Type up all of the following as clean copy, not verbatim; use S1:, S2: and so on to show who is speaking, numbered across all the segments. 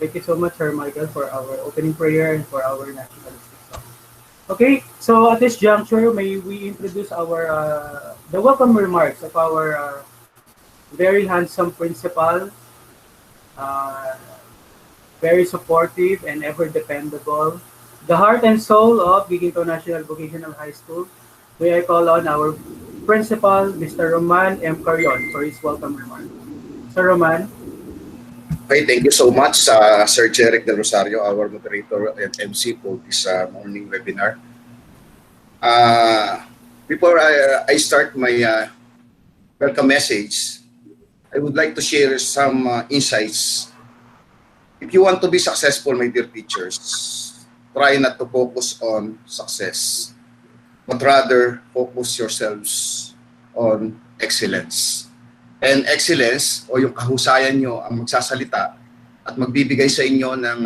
S1: Thank you so much, Sir Michael, for our opening prayer and for our nationalistic song. Okay, so at this juncture, may we introduce our the welcome remarks of our very handsome principal, uh, very supportive and ever dependable, the heart and soul of Giginto National Vocational High School. May I call on our principal, Mr. Roman M. Carion, for his welcome remarks. Sir Roman.
S2: Okay, thank you so much, Sir Jeric Del Rosario, our moderator and MC for this morning webinar. Before I start my welcome message, I would like to share some insights. If you want to be successful, my dear teachers, try not to focus on success, but rather focus yourselves on excellence. And excellence o yung kahusayan nyo ang magsasalita at magbibigay sa inyo ng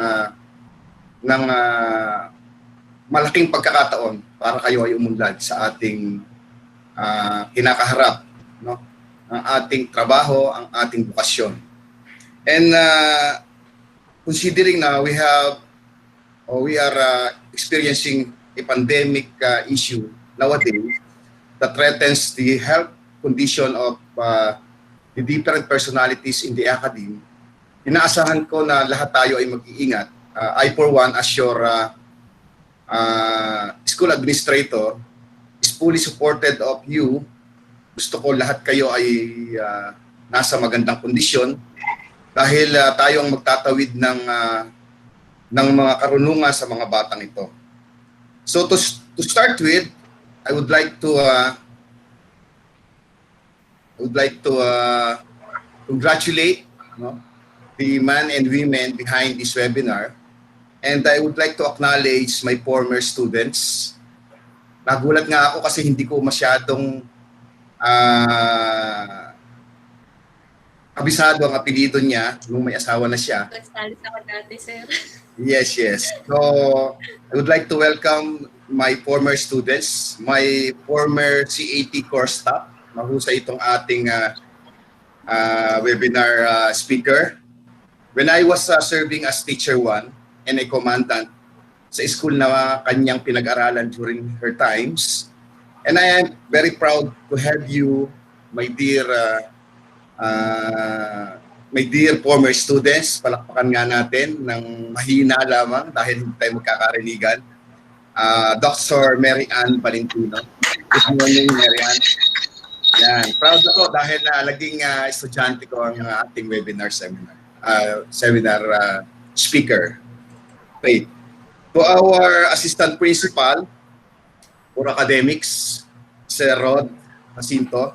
S2: malaking pagkakataon para kayo ay umunlad sa ating kinakaharap, no? Ang ating trabaho, ang ating bukasyon. And considering na we are experiencing a pandemic issue nowadays that threatens the health condition of the different personalities in the academy, inaasahan ko na lahat tayo ay mag-iingat. I for one, as your school administrator, is fully supported of you. Gusto ko lahat kayo ay nasa magandang kondisyon dahil tayo ang magtatawid ng mga karunungan sa mga batang ito. So to start with, I would like to congratulate, no, the men and women behind this webinar, and I would like to acknowledge my former students. Nagulat nga ako kasi hindi ko masyadong kabisado ang apelyido niya nung may asawa na siya.
S3: Nagsalit ako dati, sir.
S2: Yes. So I would like to welcome my former students, my former CAT course staff. Mahusay itong ating webinar speaker. When I was serving as teacher 1 and a commandant sa school na kanyang pinag-aralan during her times, and I am very proud to have you, my dear former students. Palakpakan nga natin ng mahina lamang dahil hindi tayo magkakarinigan. Dr. Mary Ann Valentino. Good morning, Mary Ann. Yan, proud ako dahil naging estudyante ko ang ating webinar seminar speaker. Okay. To our assistant principal for academics, Sir Rod Jacinto.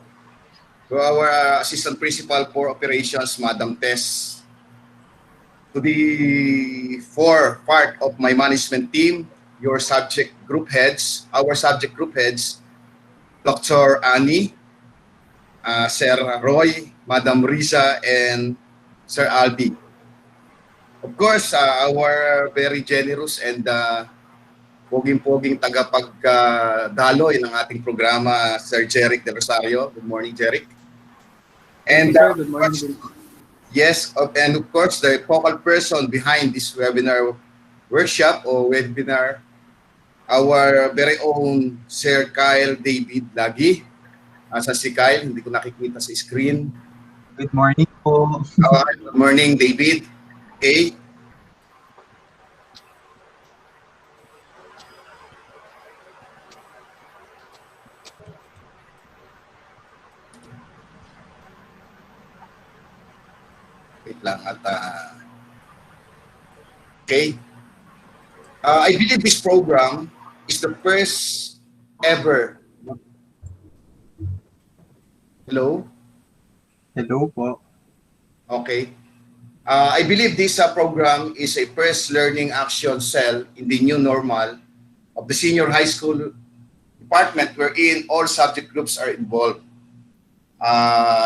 S2: To our assistant principal for operations, Madam Tess. To the part of my management team, your subject group heads, our subject group heads, Dr. Annie, Sir Roy, Madam Risa, and Sir Albi. Of course, our very generous and poging-poging tagapagdaloy ng ating programa, Sir Jeric Del Rosario. Good morning, Jeric. And
S1: Good morning.
S2: yes, and of course, the focal person behind this webinar workshop or webinar, our very own Sir Kyle David Lagi. Sa si Kyle, hindi ko nakikita sa screen.
S4: Good morning po.
S2: Good morning, David. Okay. Wait lang at okay. I believe this program is the first ever. Hello?
S4: Hello po.
S2: Okay. I believe this program is a first learning action cell in the new normal of the senior high school department wherein all subject groups are involved.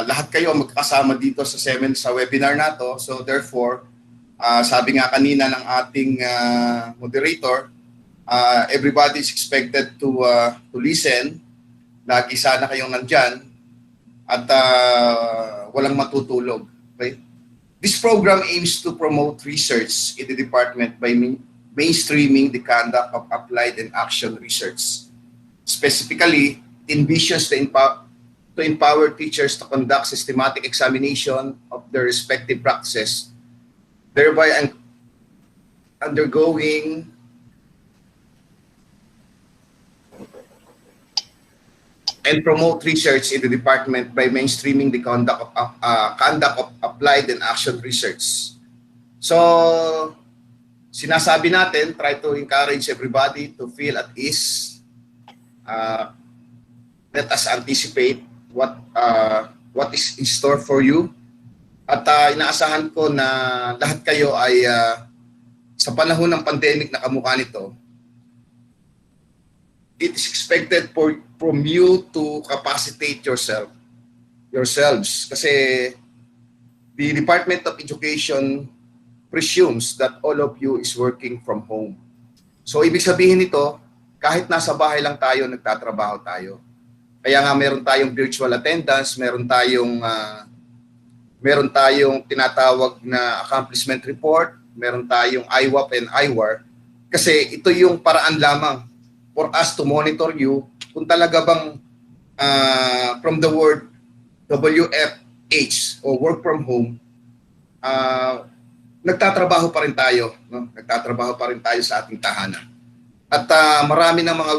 S2: Lahat kayo magkakasama dito sa webinar na to. So therefore, sabi nga kanina ng ating moderator, everybody is expected to listen. Lagi sana kayong nandyan at walang matutulog. Okay? This program aims to promote research in the department by mainstreaming the conduct of applied and action research. Specifically, it envisions to empower teachers to conduct systematic examination of their respective practices, thereby undergoing and promote research in the department by mainstreaming the conduct of applied and action research. So, sinasabi natin, try to encourage everybody to feel at ease. Let us anticipate what is in store for you. At inaasahan ko na lahat kayo ay sa panahon ng pandemic na kamukha nito, it is expected from you to capacitate yourselves. Kasi the Department of Education presumes that all of you is working from home. So ibig sabihin nito, kahit nasa bahay lang tayo, nagtatrabaho tayo. Kaya nga meron tayong virtual attendance, meron tayong tinatawag na accomplishment report, meron tayong IWAP and IWAR. Kasi ito yung paraan lamang for us to monitor you kung talaga bang from the word WFH o work from home, nagtatrabaho pa rin tayo, no? Nagtatrabaho pa rin tayo sa ating tahanan. At marami ng mga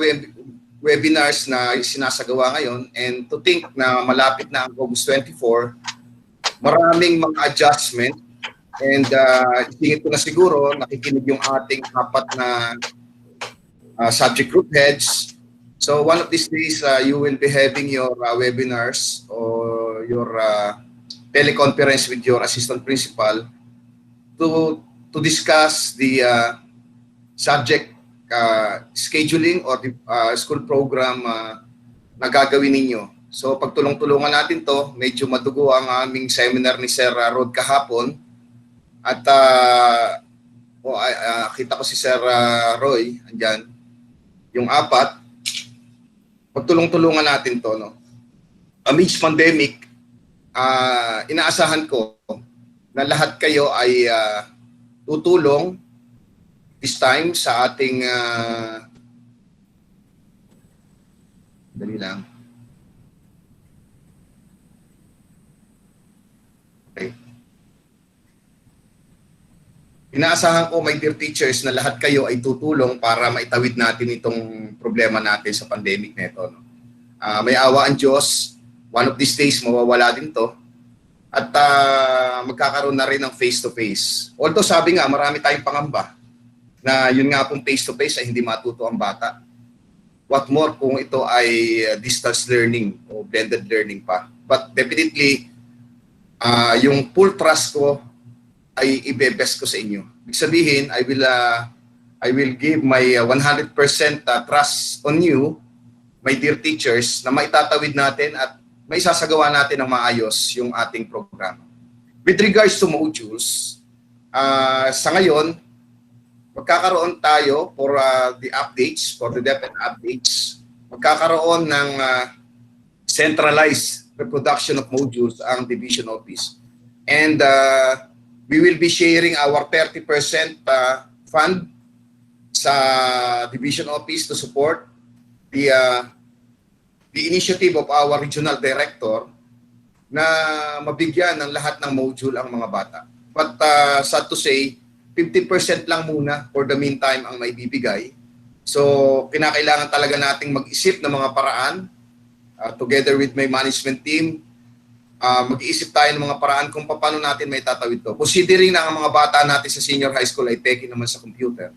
S2: webinars na sinasagawa ngayon, and to think na malapit na ang August 24, maraming mga adjustment, and isingit ko na siguro nakikinig yung ating apat na subject group heads. So one of these days, you will be having your webinars or your teleconference with your assistant principal to discuss the subject scheduling or the school program na gagawin ninyo. So pagtulong-tulungan natin to, medyo madugo ang aming seminar ni Sir Rod kahapon. At kita ko si Sir Roy, andyan. Yung apat, pagtulong-tulungan natin to, no? Amidst pandemic, inaasahan ko na lahat kayo ay tutulong this time sa ating dali lang. Okay. Inaasahan ko, my dear teachers, na lahat kayo ay tutulong para maitawid natin itong problema natin sa pandemic na ito. No? May awa ang Diyos, one of these days mawawala din to. At magkakaroon na rin ng face-to-face. Although sabi nga, marami tayong pangamba na yun nga pong face-to-face ay hindi matuto ang bata. What more kung ito ay distance learning o blended learning pa. But definitely, yung full trust ko ay ibebest ko sa inyo. Ibig sabihin, I will give my 100% trust on you, my dear teachers, na maitatawid natin at may sasagawa natin ng maayos yung ating programa. With regards to modules, sa ngayon, magkakaroon tayo for the updates, for the DepEd updates, magkakaroon ng centralized reproduction of modules ang Division Office. And we will be sharing our 30% fund sa Division Office to support the initiative of our regional director na mabigyan ng lahat ng module ang mga bata. But sad to say, 50% lang muna for the meantime ang maibibigay. So kinakailangan talaga nating mag-isip ng mga paraan together with my management team. Mag-iisip tayo ng mga paraan kung paano natin may tatawid to. Considering na ang mga bata natin sa senior high school ay techie naman sa computer,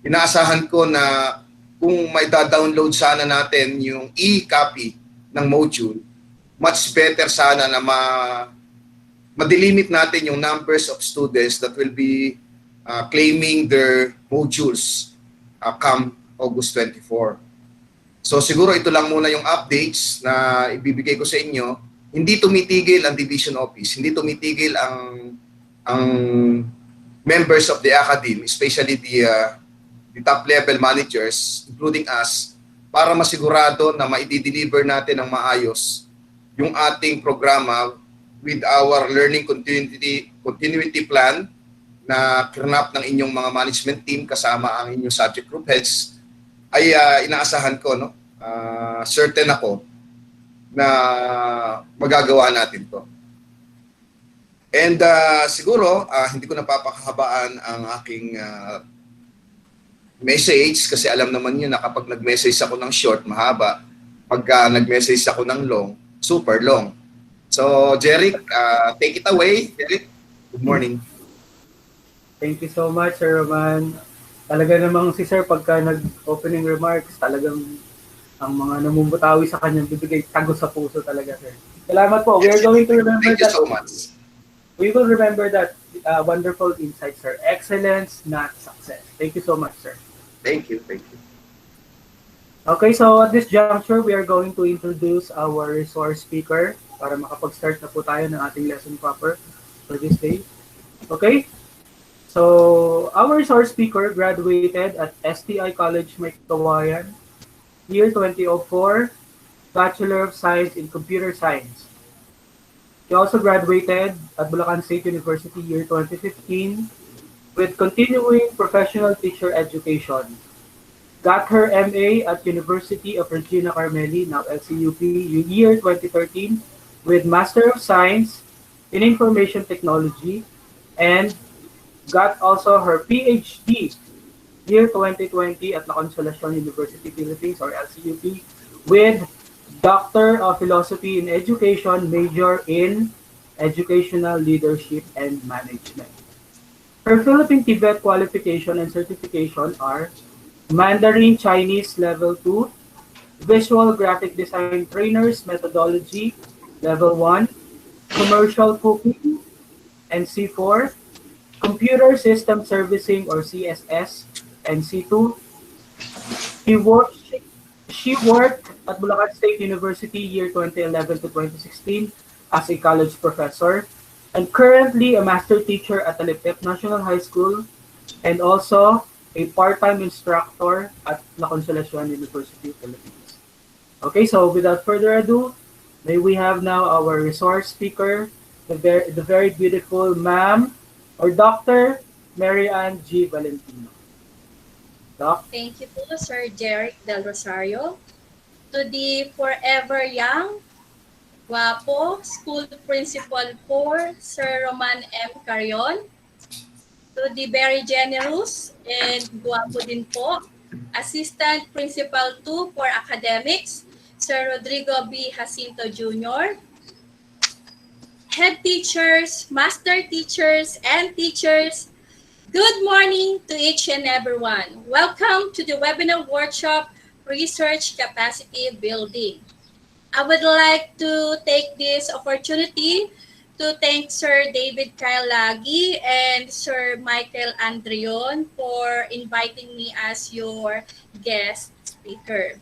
S2: inaasahan ko na kung may da-download sana natin yung e-copy ng module, much better sana na ma-delimit natin yung numbers of students that will be claiming their modules come August 24. So siguro ito lang muna yung updates na ibibigay ko sa inyo. Hindi tumitigil ang Division Office, hindi tumitigil ang members of the academy, especially the top level managers, including us, para masigurado na maidi-deliver natin ng maayos yung ating programa with our learning continuity plan na kirnap ng inyong mga management team kasama ang inyong subject group heads, ay inaasahan ko, no? Certain ako na magagawa natin to. And siguro, hindi ko napapakahabaan ang aking message kasi alam naman nyo na kapag nag-message ako ng short, mahaba. Pagka nag-message ako ng long, super long. So, Jeric, take it away. Jeric, good morning.
S1: Thank you so much, Sir Roman. Talaga namang si Sir, pagka nag-opening remarks, talagang ang mga namumutawi sa kanyang bibigay tago sa puso talaga, Sir. Salamat po. We are going to remember
S2: Thank you so much.
S1: We will remember that wonderful insight, Sir. Excellence, not success. Thank you so much, Sir.
S2: Thank you. Thank you.
S1: Okay, so at this juncture, we are going to introduce our resource speaker para makapag-start na po tayo ng ating lesson proper for this day. Okay? So, our resource speaker graduated at STI College Maykawayan, year 2004, Bachelor of Science in Computer Science. He also graduated at Bulacan State University, year 2015, with continuing professional teacher education. Got her MA at University of Regina Carmeli, now LCUP, year 2013, with Master of Science in Information Technology, and got also her PhD year 2020 at La Consolacion University, Philippines, or LCUP, with Doctor of Philosophy in Education, major in Educational Leadership and Management. Her Philippine-Tibet qualification and certification are Mandarin Chinese Level 2, Visual Graphic Design Trainers Methodology Level 1, Commercial Cooking, and C4, Computer System Servicing or CSS, and C2. She worked at Bulacan State University year 2011 to 2016 as a college professor and currently a master teacher at Taliptep National High School and also a part-time instructor at La Consolacion University, Philippines. Okay, so without further ado, may we have now our resource speaker, the very beautiful ma'am or Dr. Mary Ann G. Valentino. Doc?
S3: Thank you po, Sir Jeric Del Rosario. To the forever young, guwapo, school principal 4, Sir Roman M. Carion. To the very generous and guwapo din po, Assistant Principal 2 for Academics, Sir Rodrigo B. Jacinto Jr. Head teachers, master teachers, and teachers, good morning to each and everyone. Welcome to the webinar workshop, Research Capacity Building. I would like to take this opportunity to thank Sir David Kailagi and Sir Michael Andreon for inviting me as your guest speaker.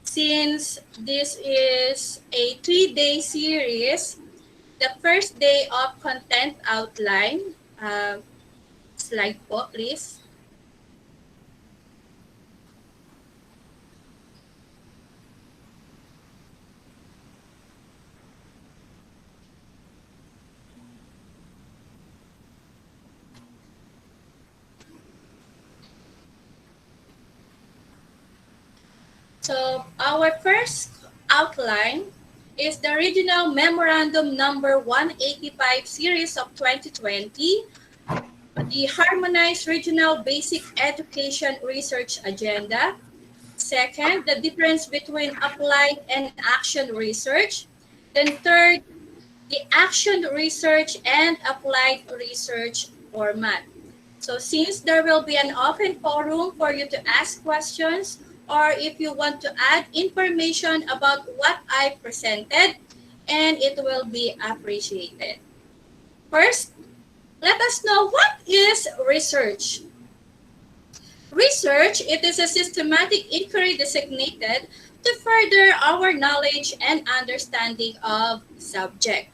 S3: Since this is a 3-day series, the first day of content outline, slide po please. So our first outline is the Regional Memorandum Number 185 Series of 2020, the Harmonized Regional Basic Education Research Agenda. Second, the difference between applied and action research. Then third, the action research and applied research format. So since there will be an open forum for you to ask questions, or if you want to add information about what I presented, and it will be appreciated. First, let us know what is research. Research, it is a systematic inquiry designated to further our knowledge and understanding of subject.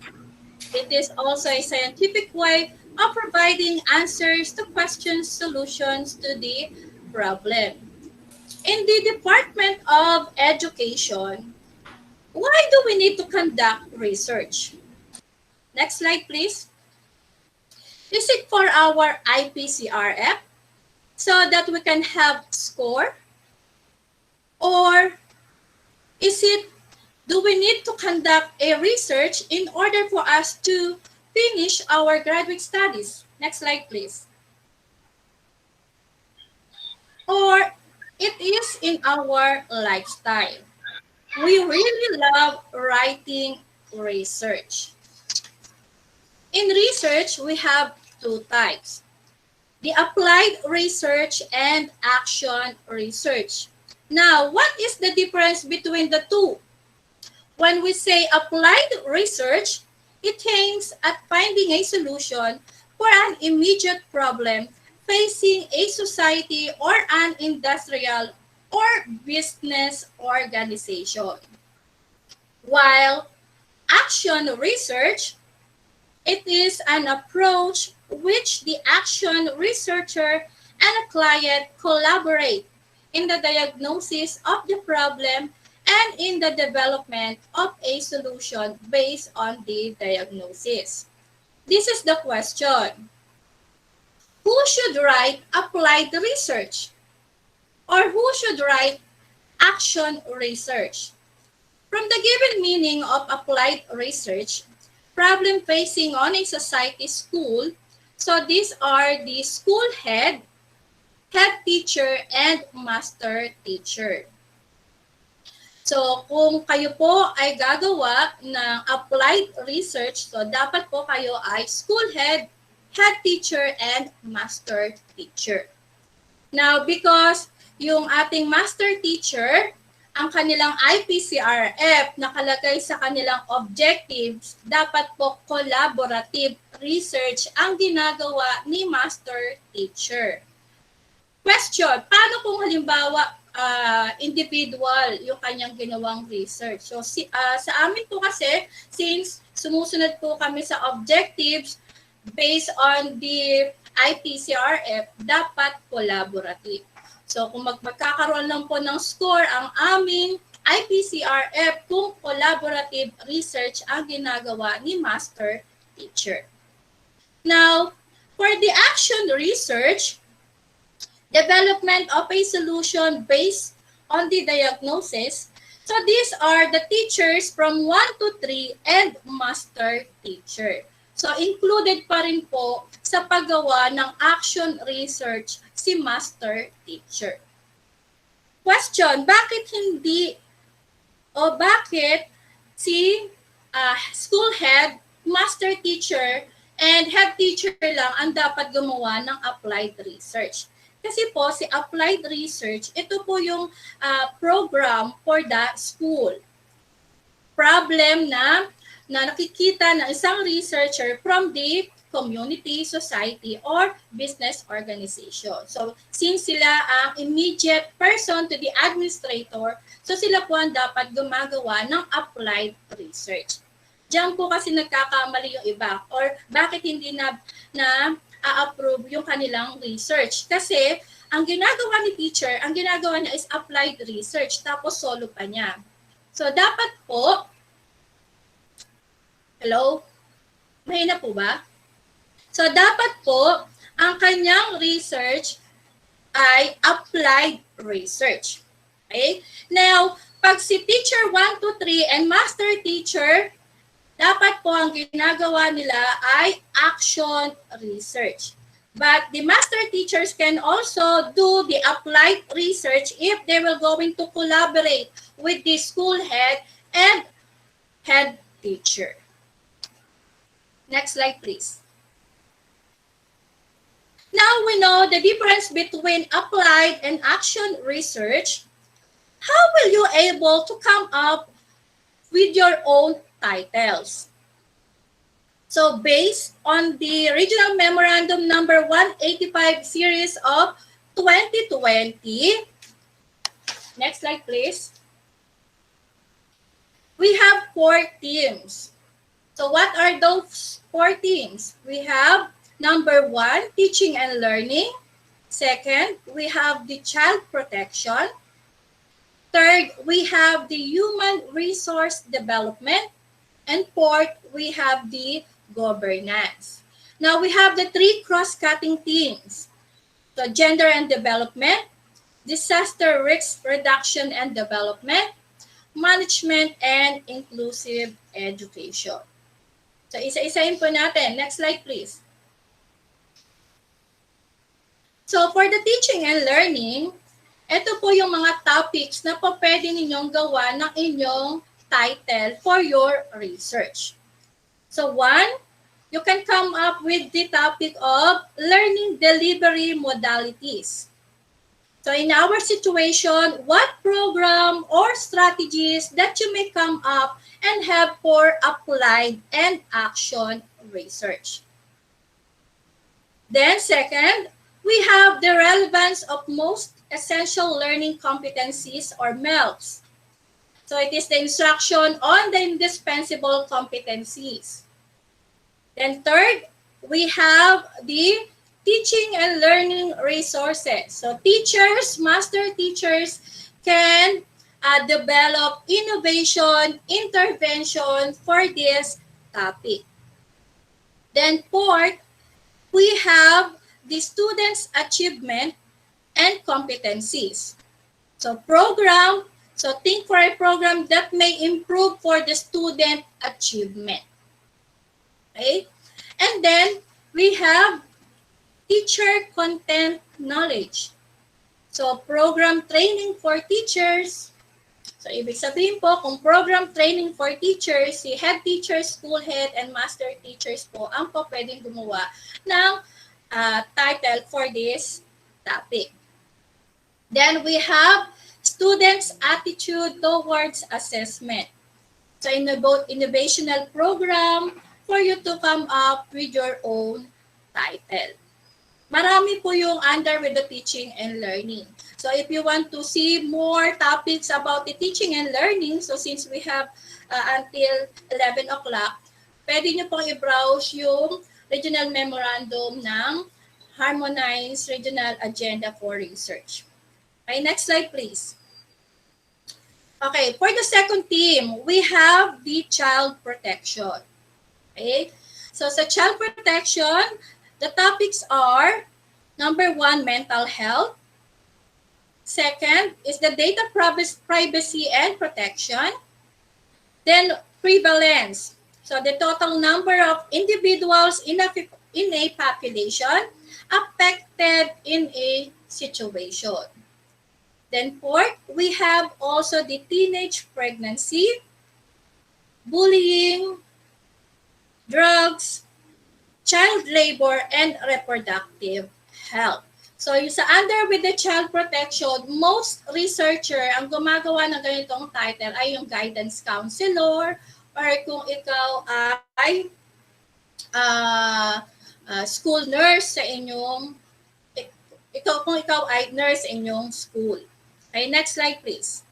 S3: It is also a scientific way of providing answers to questions, solutions to the problem. In the Department of Education, why do we need to conduct research? Next slide, please. Is it for our IPCRF so that we can have score? Or is it, do we need to conduct a research in order for us to finish our graduate studies? Next slide, please. Or it is in our lifestyle. We really love writing research. In research, we have two types: the applied research and action research. Now, what is the difference between the two? When we say applied research, it aims at finding a solution for an immediate problem facing a society or an industrial or business organization. While action research, it is an approach which the action researcher and a client collaborate in the diagnosis of the problem and in the development of a solution based on the diagnosis. This is the question. Who should write applied research? Or who should write action research? From the given meaning of applied research, problem facing on a society school, so these are the school head, head teacher, and master teacher. So kung kayo po ay gagawa ng applied research, so dapat po kayo ay school head, head teacher, and master teacher. Now, because yung ating master teacher, ang kanilang IPCRF nakalagay sa kanilang objectives, dapat po collaborative research ang ginagawa ni master teacher. Question, paano kung halimbawa individual yung kanyang ginawang research? So sa amin po kasi, since sumusunod po kami sa objectives based on the IPCRF, dapat collaborative. So kung magkakaroon lang po ng score ang aming IPCRF kung collaborative research ang ginagawa ni master teacher. Now, for the action research, development of a solution based on the diagnosis, so these are the teachers from 1 to 3 and master teacher. So included pa rin po sa paggawa ng action research si master teacher. Question, bakit hindi o bakit si school head, master teacher, and head teacher lang ang dapat gumawa ng applied research? Kasi po si applied research, ito po yung program for the school. Problem na nakikita ng isang researcher from the community, society, or business organization. So, since sila ang immediate person to the administrator, so sila po ang dapat gumagawa ng applied research. Diyan po kasi nagkakamali yung iba, or bakit hindi na a-approve yung kanilang research. Kasi, ang ginagawa ni teacher, ang ginagawa niya is applied research, tapos solo pa niya. So, dapat po, hello? Mahina po ba? So, dapat po, ang kanyang research ay applied research. Okay? Now, pag si teacher 1 to 3 and master teacher, dapat po ang ginagawa nila ay action research. But the master teachers can also do the applied research if they will going to collaborate with the school head and head teacher. Next slide, please. Now we know the difference between applied and action research. How will you able to come up with your own titles? So based on the Regional Memorandum number 185 series of 2020, next slide please. We have 4 themes. So what are those 4 themes? We have number 1, teaching and learning. Second, we have the child protection. Third, we have the human resource development. And fourth, we have the governance. Now, we have the three cross-cutting themes. So, gender and development, disaster risk reduction and development, management, and inclusive education. So, isa-isahin po natin. Next slide, please. So, for the teaching and learning, ito po yung mga topics na po pwede ninyong gawa ng inyong title for your research. So, one, you can come up with the topic of learning delivery modalities. So in our situation, what program or strategies that you may come up and have for applied and action research. Then second, we have the relevance of most essential learning competencies or MELCs. So it is the instruction on the indispensable competencies. Then third, we have the teaching and learning resources. So teachers, master teachers can develop innovation, intervention for this topic. Then fourth, we have the students' achievement and competencies. So program, so think for a program that may improve for the student achievement. Okay? And then we have teacher content knowledge. So program training for teachers. So ibig sabihin po, kung program training for teachers, si head teachers, school head, and master teachers po ang po pwedeng gumawa ng title for this topic. Then we have students' attitude towards assessment. So innovational program for you to come up with your own title. Marami po yung under with the teaching and learning. So if you want to see more topics about the teaching and learning, so since we have until 11 o'clock, pwede nyo pong i-browse yung regional memorandum ng Harmonized Regional Agenda for Research. Okay, next slide please. Okay, for the second theme, we have the child protection. Okay, so sa child protection, the topics are, number one, mental health. Second is the data privacy and protection. Then prevalence. So the total number of individuals in a population affected in a situation. Then fourth, we have also the teenage pregnancy, bullying, drugs, child labor, and reproductive health. So yung sa under with the child protection, most researcher ang gumagawa ng ganitong title ay yung guidance counselor, or kung ikaw ay school nurse sa inyong, kung ikaw ay nurse sa inyong school. Okay, next slide please.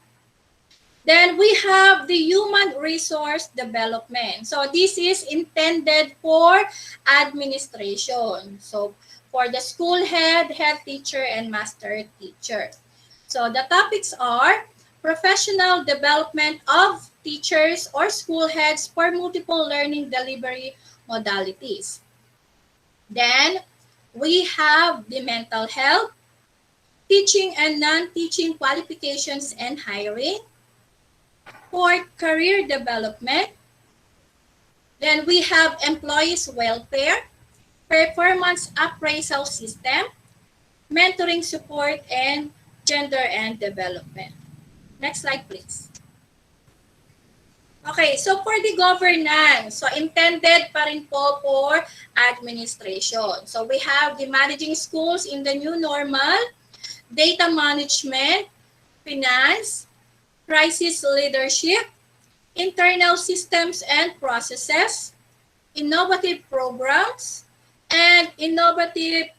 S3: Then we have the human resource development. So this is intended for administration. So for the school head, head teacher, and master teacher. So the topics are professional development of teachers or school heads for multiple learning delivery modalities. Then we have the mental health, teaching and non-teaching qualifications and hiring, for career development. Then we have employees welfare, performance appraisal system, mentoring support, and gender and development. Next slide, please. Okay, so for the governance, so intended pa rin po for administration. So we have the managing schools in the new normal, data management, finance, crisis leadership, internal systems and processes, innovative programs, and innovative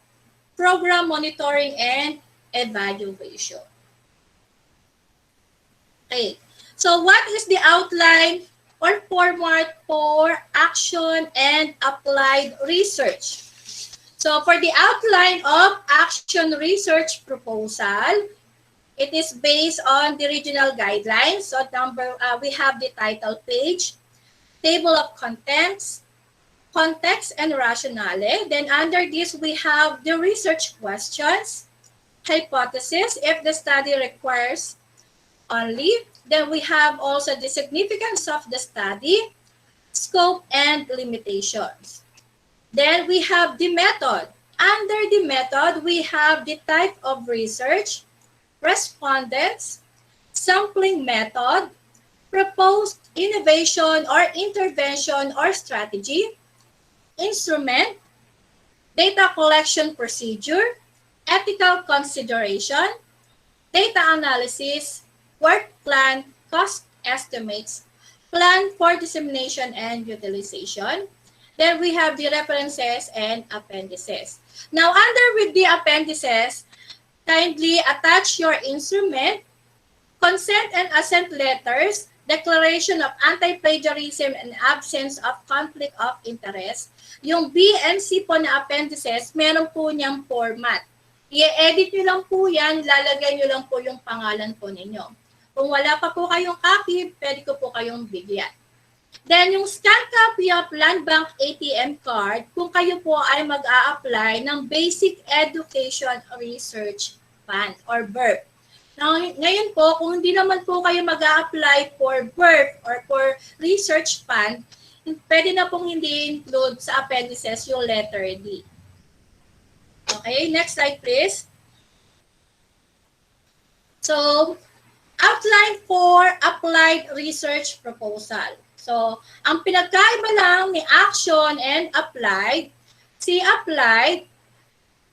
S3: program monitoring and evaluation. Okay, so what is the outline or format for action and applied research? So for the outline of action research proposal, it is based on the regional guidelines. So we have the title page, table of contents, context and rationale. Then under this, we have the research questions, hypothesis, if the study requires only. Then we have also the significance of the study, scope, and limitations. Then we have the method. Under the method, we have the type of research, respondents, sampling method, proposed innovation or intervention or strategy, instrument, data collection procedure, ethical consideration, data analysis, work plan, cost estimates, plan for dissemination and utilization. Then we have the references and appendices. Now, under with the appendices, kindly attach your instrument, consent and assent letters, declaration of anti-plagiarism and absence of conflict of interest. Yung B and C po na appendices, meron po niyang format. I-edit nyo lang po yan, lalagay nyo lang po yung pangalan po ninyo. Kung wala pa po kayong copy, pwede ko po kayong bigyan. Then yung scan copy of Land Bank ATM card, kung kayo po ay mag-a-apply ng Basic Education Research Fund or BERF. Now, ngayon po, kung hindi naman po kayo mag-a-apply for BERF or for research fund, pwede na pong hindi include sa appendices yung letter D. Okay, next slide please. So, outline for applied research proposal. So, ang pinagkaiba lang ni action and applied, si applied,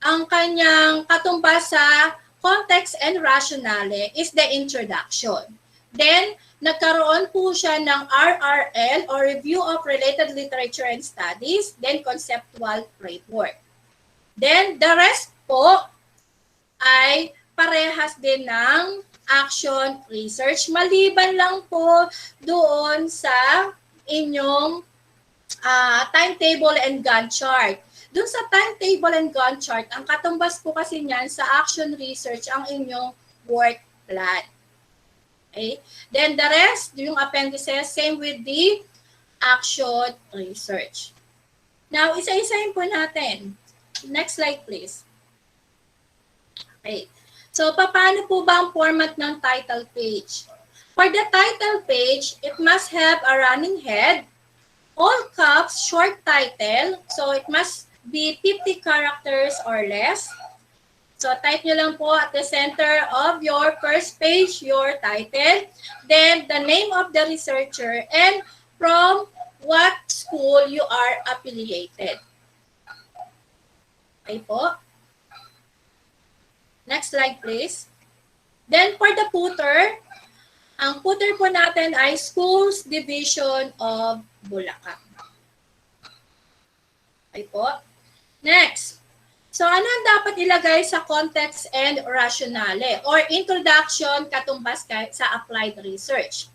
S3: ang kanyang katumbas sa context and rationale is the introduction. Then, nagkaroon po siya ng RRL or Review of Related Literature and Studies, then Conceptual Framework. Then, the rest po ay parehas din ng action research. Maliban lang po doon sa inyong timetable and Gantt chart. Doon sa timetable and Gantt chart, ang katumbas po kasi niyan sa action research ang inyong work plan. Okay? Then the rest, yung appendices, same with the action research. Now, isa-isahin po natin. Next slide, please. Okay. So, paano po ba ang format ng title page? For the title page, it must have a running head, all caps, short title. So, it must be 50 characters or less. So, type nyo lang po at the center of your first page, your title, then the name of the researcher, and from what school you are affiliated. Okay po. Next slide, please. Then, for the footer, ang footer po natin ay Schools Division of Bulacan. Okay po. Next. So, ano ang dapat ilagay sa context and rationale or introduction katumbas sa applied research?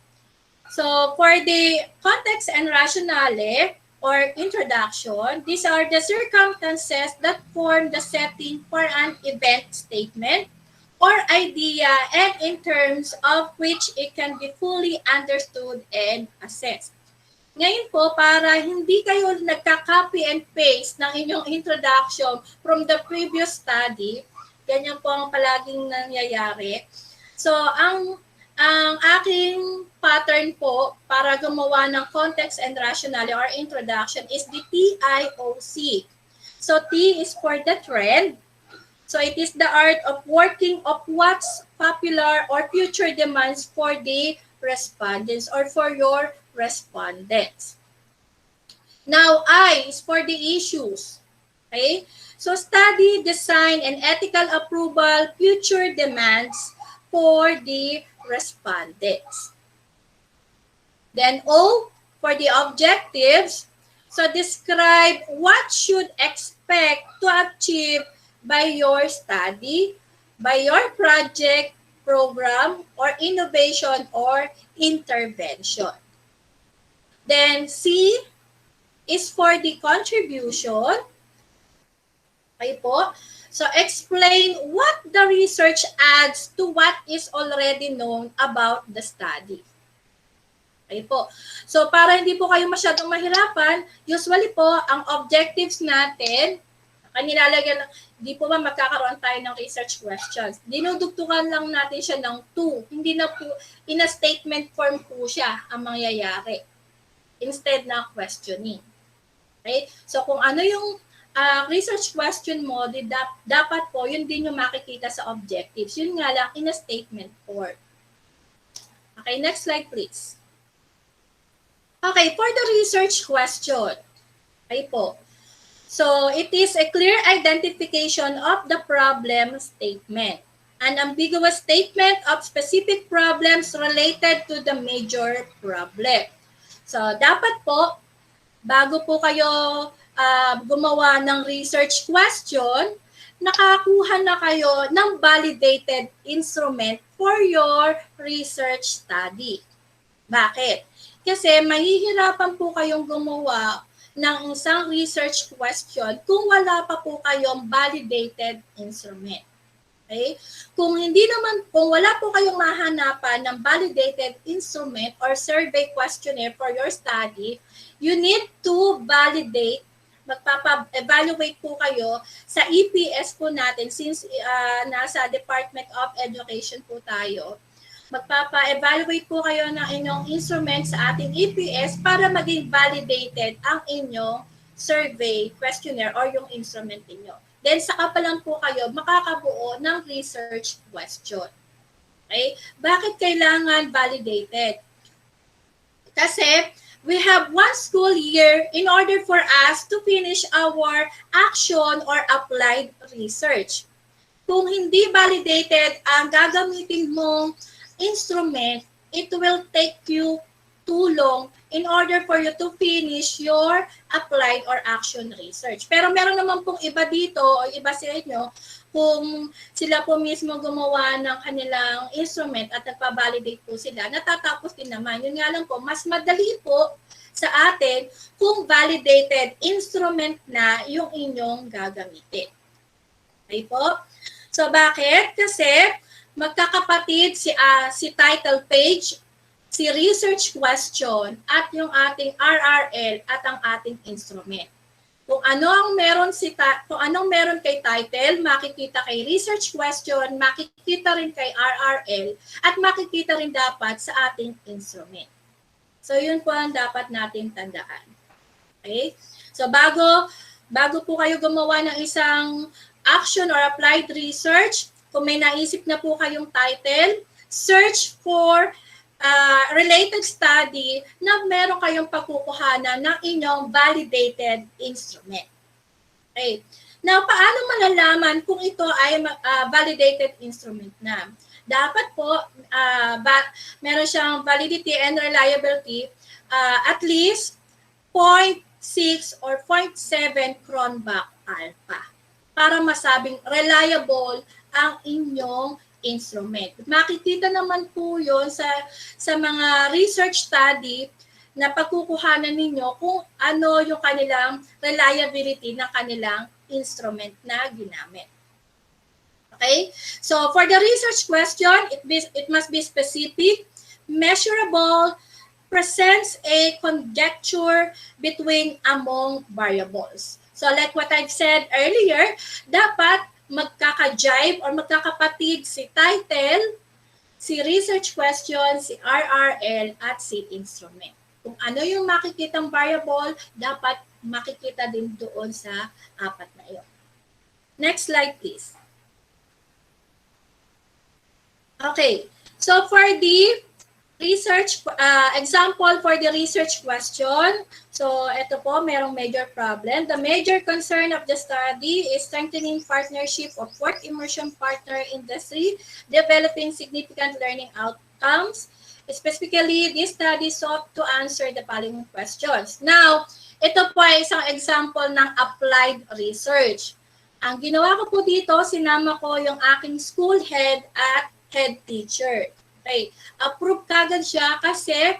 S3: So, for the context and rationale or introduction, these are the circumstances that form the setting for an event statement or idea and in terms of which it can be fully understood and assessed. Ngayon po, para hindi kayo nagka-copy and paste ng inyong introduction from the previous study, ganyan po ang palaging nangyayari. So, ang aking pattern po para gumawa ng context and rationale or introduction is the TIOC. So, T is for the trend. So, it is the art of working of what's popular or future demands for the respondents or for your respondents. Now, I is for the issues. Okay? So, study, design, and ethical approval, future demands for the respondents. Then O for the objectives. So, describe what should expect to achieve by your study, by your project, program, or innovation or intervention. Then C is for the contribution. Okay po. So, explain what the research adds to what is already known about the study. Okay po. So para hindi po kayo masyadong mahirapan, usually po ang objectives natin, nilalagyan, hindi po ba magkakaroon tayo ng research questions. Dinudugtungan lang natin siya ng 2. Hindi na po, in a statement form po siya ang mangyayari. Instead na questioning. Okay? So kung ano yung research question mo, dapat po, yun din yung makikita sa objectives. Yun nga lang, in a statement form. Okay, next slide please. Okay, for the research question. Okay po. So, it is a clear identification of the problem statement. An ambiguous statement of specific problems related to the major problem. So, dapat po, bago po kayo gumawa ng research question, nakakuha na kayo ng validated instrument for your research study. Bakit? Kasi mahihirapan po kayong gumawa ng isang research question kung wala pa po kayong validated instrument. Okay? Kung wala po kayong mahanapan ng validated instrument or survey questionnaire for your study, you need to validate, magpapa-evaluate po kayo sa EPS po natin since nasa Department of Education po tayo. Magpapa-evaluate po kayo ng inyong instrument sa ating EPS para maging validated ang inyong survey questionnaire or yung instrument niyo. Then saka pa lang po kayo makakabuo ng research question. Okay? Bakit kailangan validated? Kasi we have 1 school year in order for us to finish our action or applied research. Kung hindi validated ang gagamitin mong instrument, it will take you too long in order for you to finish your applied or action research. Pero meron naman pong iba dito o iba sa inyo kung sila po mismo gumawa ng kanilang instrument at nagpa-validate po sila, natatapos din naman. Yun nga lang po, mas madali po sa atin kung validated instrument na yung inyong gagamitin. Okay po? So bakit? Kasi magkakapatid si title page, si research question, at yung ating RRL at ang ating instrument. Kung anong meron kay title, makikita kay research question, makikita rin kay RRL, at makikita rin dapat sa ating instrument. So yun po ang dapat natin tandaan. Okay? So bago po kayo gumawa ng isang action or applied research, kung may naisip na po kayong title, search for related study na meron kayong pagkukuhanan ng inyong validated instrument. Okay. Now, paano malalaman kung ito ay validated instrument na? Dapat po, meron siyang validity and reliability at least 0.6 or 0.7 Cronbach alpha para masabing reliable ang inyong instrument. Makikita naman po yun sa mga research study na pagkukuhanan ninyo kung ano yung kanilang reliability ng kanilang instrument na ginamit. Okay? So for the research question, it must be specific, measurable, presents a conjecture between among variables. So like what I've said earlier, dapat magkaka-jive or magkakapatid si title, si research question, si RRL, at si instrument. Kung ano yung makikitang variable, dapat makikita din doon sa 4 na iyon. Next slide, please. Okay. So for the research, example for the research question. So ito po, merong major problem. The major concern of the study is strengthening partnership of work immersion partner industry, developing significant learning outcomes. Specifically, this study sought to answer the following questions. Now, ito po ay isang example ng applied research. Ang ginawa ko po dito, sinama ko yung aking school head at head teacher. Okay. Approve kagad siya kasi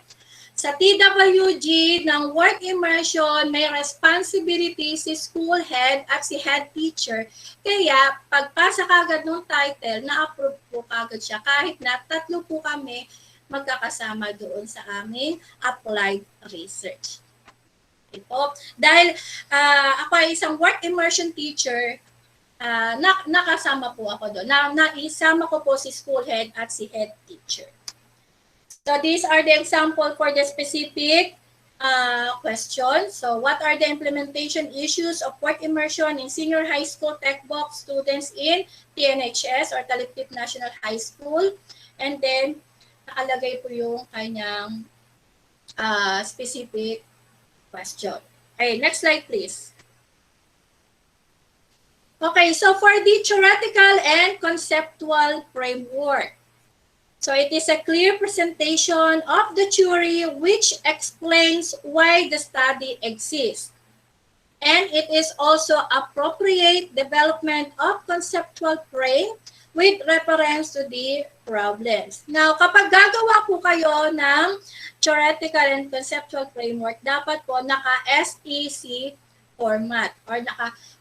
S3: sa TWG ng work immersion, may responsibility si school head at si head teacher. Kaya, pagpasa kagad ng title, na-approve po kagad siya. Kahit na 3 po kami magkakasama doon sa aming applied research. Ito. Dahil ako ay isang work immersion teacher, nakasama po ako doon. Naisama ko po si school head at si head teacher. So these are the example for the specific questions. So what are the implementation issues of work immersion in senior high school tech box students in TNHS or Taliptip National High School? And then nakalagay po yung kanyang specific question. Okay, next slide please. Okay, so for the theoretical and conceptual framework. So it is a clear presentation of the theory which explains why the study exists. And it is also appropriate development of conceptual frame with reference to the problems. Now, kapag gagawa po kayo ng theoretical and conceptual framework, dapat po naka-SEC format or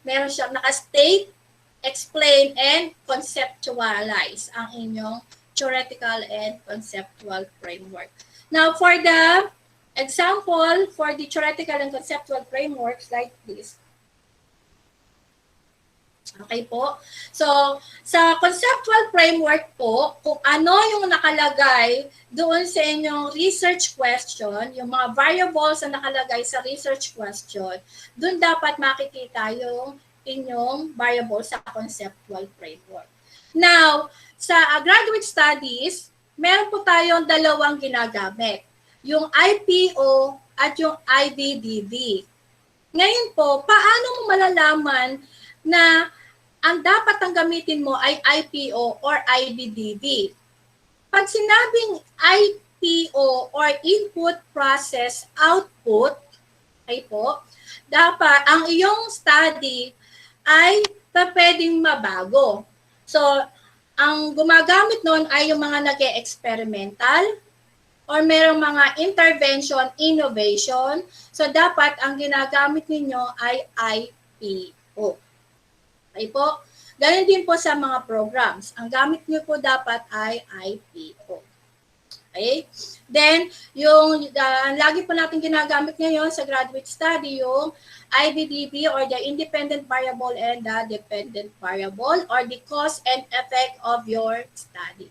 S3: meron siyang naka-state, explain, and conceptualize ang inyong theoretical and conceptual framework. Now, for the example, for the theoretical and conceptual frameworks like this, okay po. So, sa conceptual framework po, kung ano yung nakalagay doon sa inyong research question, yung mga variables na nakalagay sa research question, doon dapat makikita yung inyong variables sa conceptual framework. Now, sa graduate studies, meron po tayong dalawang ginagamit. Yung IPO at yung IVDV. Ngayon po, paano mo malalaman na ang dapat ang gamitin mo ay IPO or IVDV. Pag sinabing IPO or Input Process Output, ay po, dapat ang iyong study ay pwedeng mabago. So, ang gumagamit noon ay yung mga nag-experimental or merong mga intervention, innovation. So, dapat ang ginagamit ninyo ay IPO. Okay po. Ganun din po sa mga programs. Ang gamit niyo po dapat ay IPO. Okay? Then, yung lagi po natin ginagamit ngayon sa graduate study, yung IVDV or the independent variable and the dependent variable or the cause and effect of your study.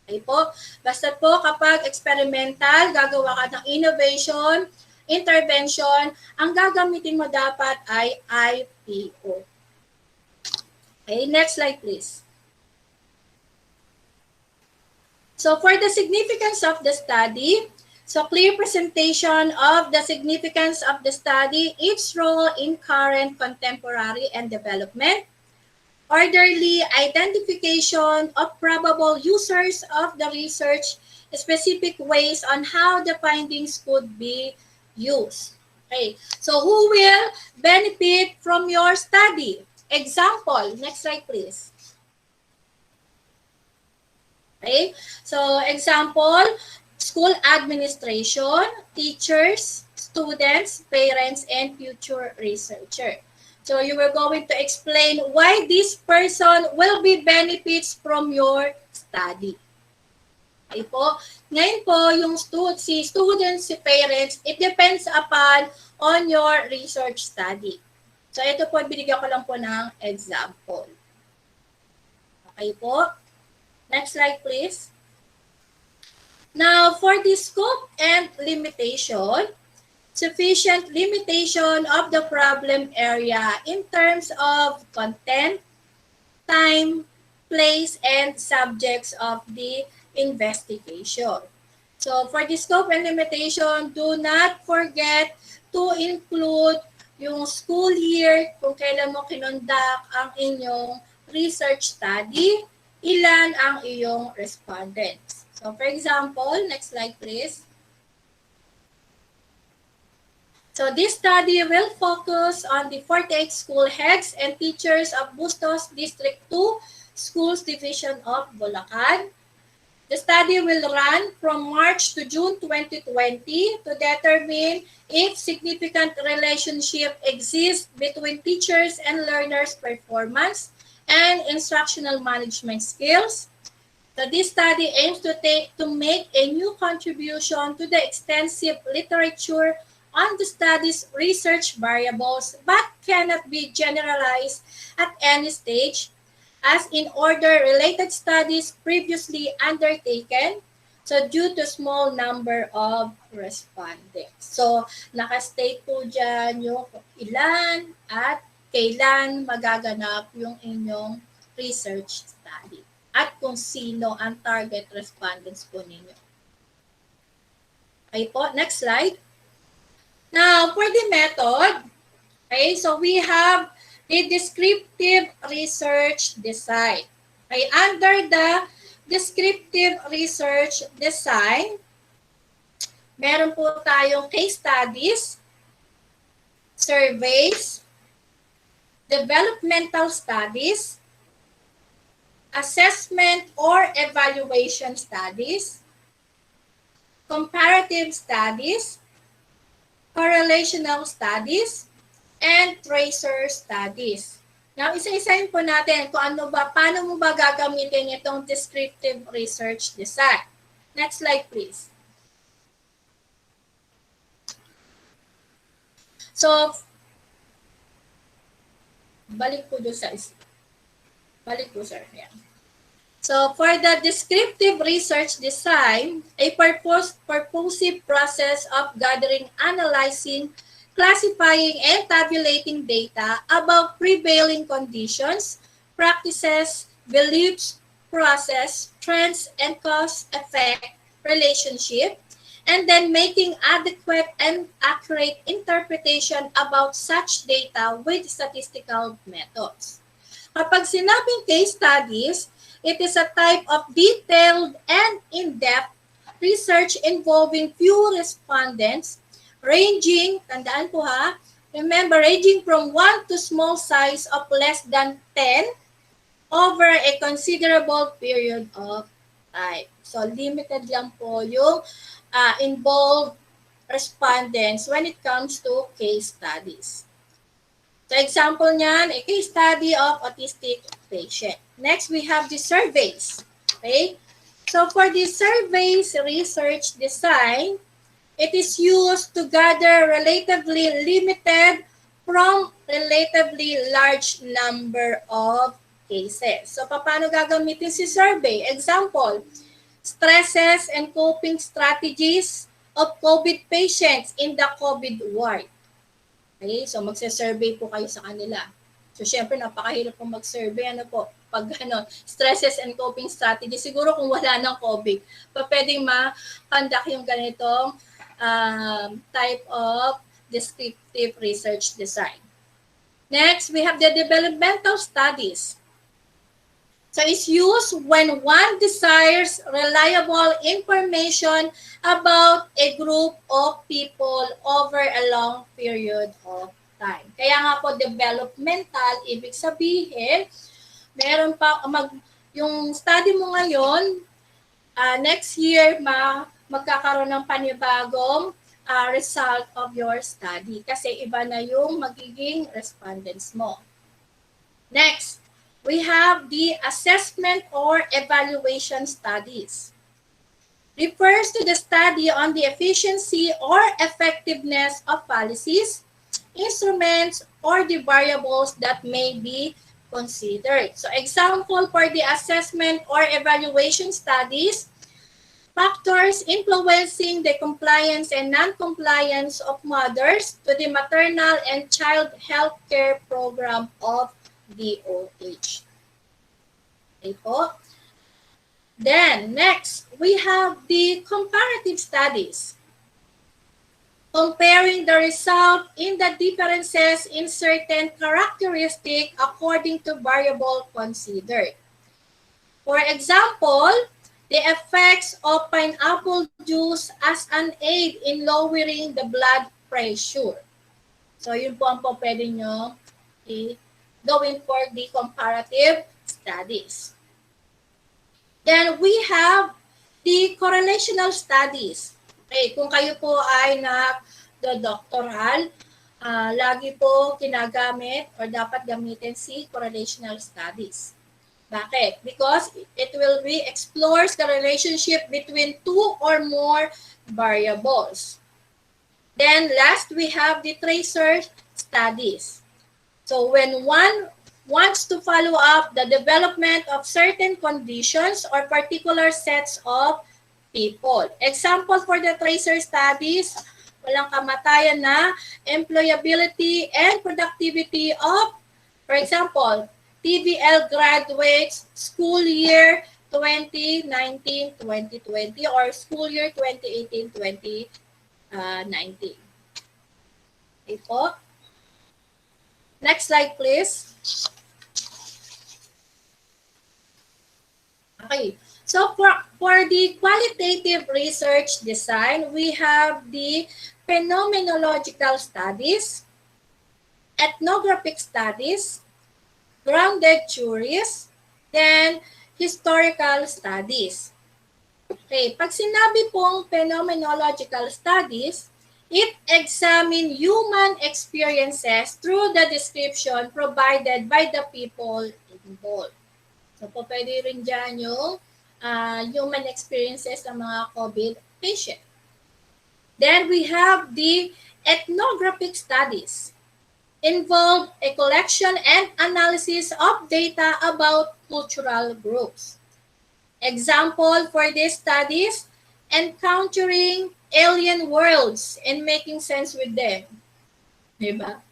S3: Okay po? Basta po kapag experimental, gagawa ka ng innovation, intervention, ang gagamitin mo dapat ay IPO. Okay, next slide please. So for the significance of the study, so clear presentation of the significance of the study, its role in current, contemporary, and development, orderly identification of probable users of the research, specific ways on how the findings could be used. Okay, so who will benefit from your study? Example, next slide please. Okay, so example, school administration, teachers, students, parents, and future researcher. So you were going to explain why this person will be benefits from your study. Okay po. Ngayon po, yung si students, si parents, it depends upon on your research study. So ito po, binigyan ko lang po ng example. Okay po. Next slide please. Now, for the scope and limitation, sufficient limitation of the problem area in terms of content, time, place, and subjects of the investigation. So, for the scope and limitation, do not forget to include yung school year, kung kailan mo kinonduct ang inyong research study, ilan ang iyong respondents. So, for example, next slide please. So, this study will focus on the 48 school heads and teachers of Bustos District 2 Schools Division of Bulacan. The study will run from March to June 2020 to determine if significant relationship exists between teachers and learners' performance and instructional management skills. So this study aims to make a new contribution to the extensive literature on the study's research variables, but cannot be generalized at any stage, as in order related studies previously undertaken, so due to small number of respondents. So nakastate po dyan yung ilan at kailan magaganap yung inyong research study at kung sino ang target respondents po ninyo. Okay po, next slide. Now, for the method, okay, so we have the descriptive research design. Okay, under the descriptive research design, meron po tayong case studies, surveys, developmental studies, assessment or evaluation studies, comparative studies, correlational studies, and tracer studies. Now, isa-isahin po natin kung paano mo ba gagamitin itong descriptive research design. Next slide, please. So, balik po doon sa balik po, sir. Yan. So, for the descriptive research design, a purposive process of gathering, analyzing, classifying, and tabulating data about prevailing conditions, practices, beliefs, process, trends, and cause-effect relationship, and then making adequate and accurate interpretation about such data with statistical methods. Kapag sinabing case studies, it is a type of detailed and in-depth research involving few respondents ranging, tandaan po ha, remember, ranging from 1 to small size of less than 10 over a considerable period of time. So, limited lang po yung involved respondents when it comes to case studies. So, example niyan, a case study of autistic patient. Next, we have the surveys. Okay? So, for the surveys research design, it is used to gather relatively limited from relatively large number of cases. So, paano gagamitin si survey? Example, stresses and coping strategies of COVID patients in the COVID ward. Okay, so magse-survey po kayo sa kanila. So, syempre, napakahirap po mag-survey. Ano po? Pag stresses and coping strategy, siguro kung wala ng COVID, pwedeng ma-conduct yung ganitong type of descriptive research design. Next, we have the developmental studies. So, it's used when one desires reliable information about a group of people over a long period of time. Kaya nga po, developmental, ibig sabihin, meron pa, yung study mo ngayon, next year, magkakaroon ng panibagong result of your study. Kasi iba na yung magiging respondents mo. Next, we have the assessment or evaluation studies. Refers to the study on the efficiency or effectiveness of policies, instruments, or the variables that may be considered. So, example for the assessment or evaluation studies, factors influencing the compliance and non-compliance of mothers to the maternal and child health care program of DOH. Okay po. Then, next, we have the comparative studies. Comparing the result in the differences in certain characteristics according to variable considered. For example, the effects of pineapple juice as an aid in lowering the blood pressure. So, yun po ang pwede nyo going for the comparative studies. Then we have the correlational studies. Okay, kung kayo po ay nag-doctoral, lagi po kinagamit or dapat gamitin si correlational studies. Bakit? Because it will explores the relationship between two or more variables. Then last, we have the tracer studies. So when one wants to follow up the development of certain conditions or particular sets of people. Example for the tracer studies, walang kamatayan na employability and productivity of, for example, TVL graduates school year 2019-2020 or school year 2018-2019. Okay po. Next slide, please. Okay. So for the qualitative research design, we have the phenomenological studies, ethnographic studies, grounded theories, then historical studies. Okay, pag sinabi pong phenomenological studies, it examines human experiences through the description provided by the people involved. So po pwede rin dyan yung human experiences ng mga COVID patient. Then we have the ethnographic studies. Involve a collection and analysis of data about cultural groups. Example for these studies, encountering alien worlds and making sense with them. Diba?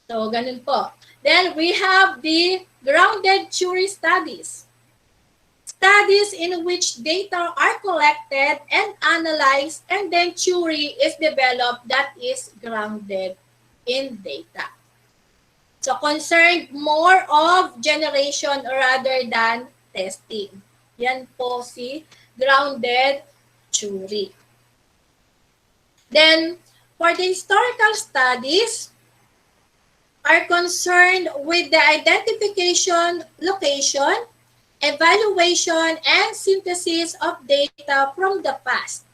S3: So, ganun po. Then, we have the grounded theory studies. Studies in which data are collected and analyzed, and then theory is developed that is grounded in data. So, concerned more of generation rather than testing. Yan po si grounded theory. Then, for the historical studies, are concerned with the identification, location, evaluation, and synthesis of data from the past.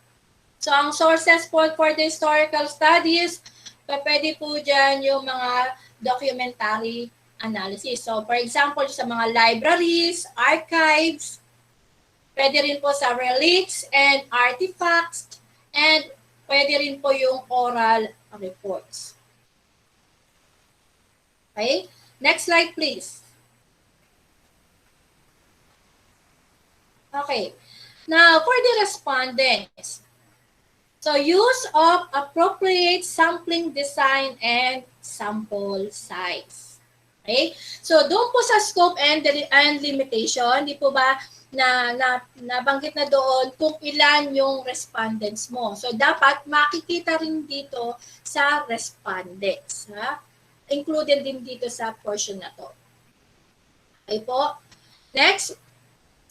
S3: So, ang sources for the historical studies, pwede po dyan yung mga documentary analysis. So, for example, sa mga libraries, archives, pwede rin po sa relics and artifacts, and pwede rin po yung oral reports. Okay? Next slide, please. Okay. Now, for the respondents. So, use of appropriate sampling design and sample size. Okay? So, doon po sa scope and limitation, di po ba nabanggit na doon kung ilan yung respondents mo. So, dapat makikita rin dito sa respondents. Ha? Included din dito sa portion na to. Okay po. Next.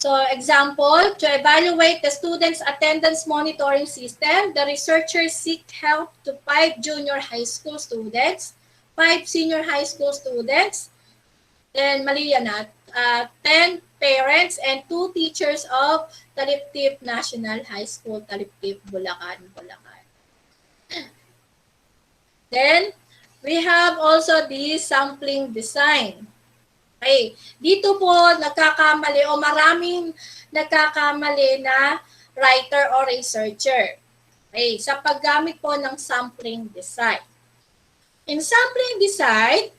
S3: So, example, to evaluate the students' attendance monitoring system, the researchers seek help to 5 junior high school students, 5 senior high school students, then mali yan 10 parents and 2 teachers of Taliptip National High School, Taliptip, Bulacan. Then, we have also the sampling design. Okay. Dito po nagkakamali o maraming nagkakamali na writer or researcher. Okay. Sa paggamit po ng sampling design. In sampling design,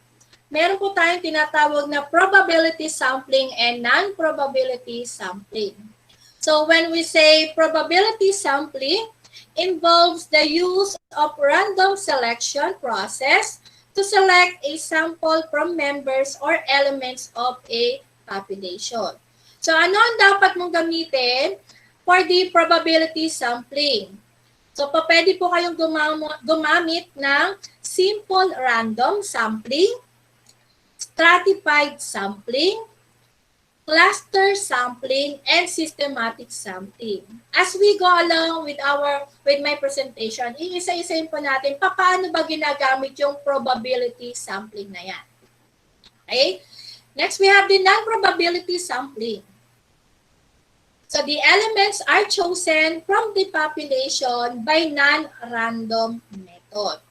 S3: meron po tayong tinatawag na probability sampling and non-probability sampling. So when we say probability sampling, involves the use of random selection process to select a sample from members or elements of a population. So ano ang dapat mong gamitin for the probability sampling? So pwede po kayong gumamit ng simple random sampling, stratified sampling, cluster sampling, and systematic sampling. As we go along with my presentation, iisa-isahin po natin paano ba ginagamit yung probability sampling na yan. Okay? Next, we have the non-probability sampling. So the elements are chosen from the population by non-random method.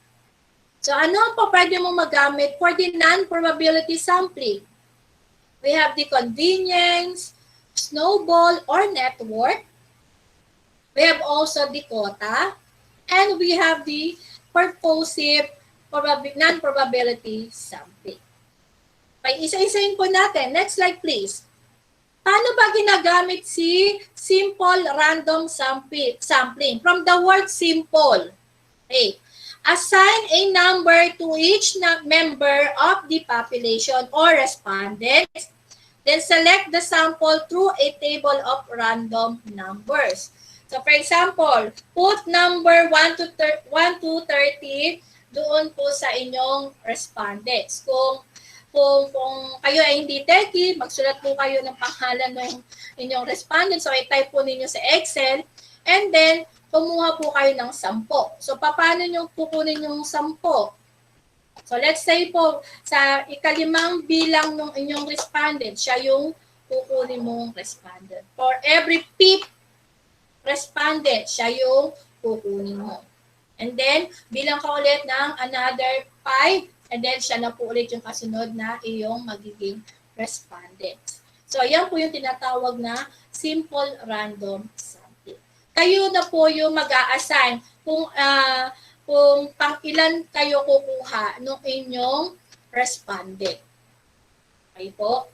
S3: So ano po pwede mo magamit for the non-probability sampling? We have the convenience, snowball, or network. We have also the quota. And we have the purposive non-probability sampling. Okay, isa-isahin po natin. Next slide, please. Paano ba ginagamit si simple random sampling? From the word simple. Okay. Assign a number to each member of the population or respondents. Then select the sample through a table of random numbers. So for example, put number 1 to 30 doon po sa inyong respondents. Kung kayo ay hindi techie, magsulat po kayo ng pangalan ng inyong respondent. So i-type po ninyo sa Excel and then kumuha po kayo ng 10. So paano nyo kukunin yung 10? So let's say po sa ikalimang bilang ng inyong respondent, siya yung kukunin mong respondent. For every fifth respondent, siya yung kukunin mo. And then, bilang ka ulit ng another 5, and then siya na po ulit yung kasunod na iyong magiging respondent. So, yan po yung tinatawag na simple random sampling. Kayo na po yung mag-a-assign kung pang ilan kayo kukuha ng inyong respondent. Okay po?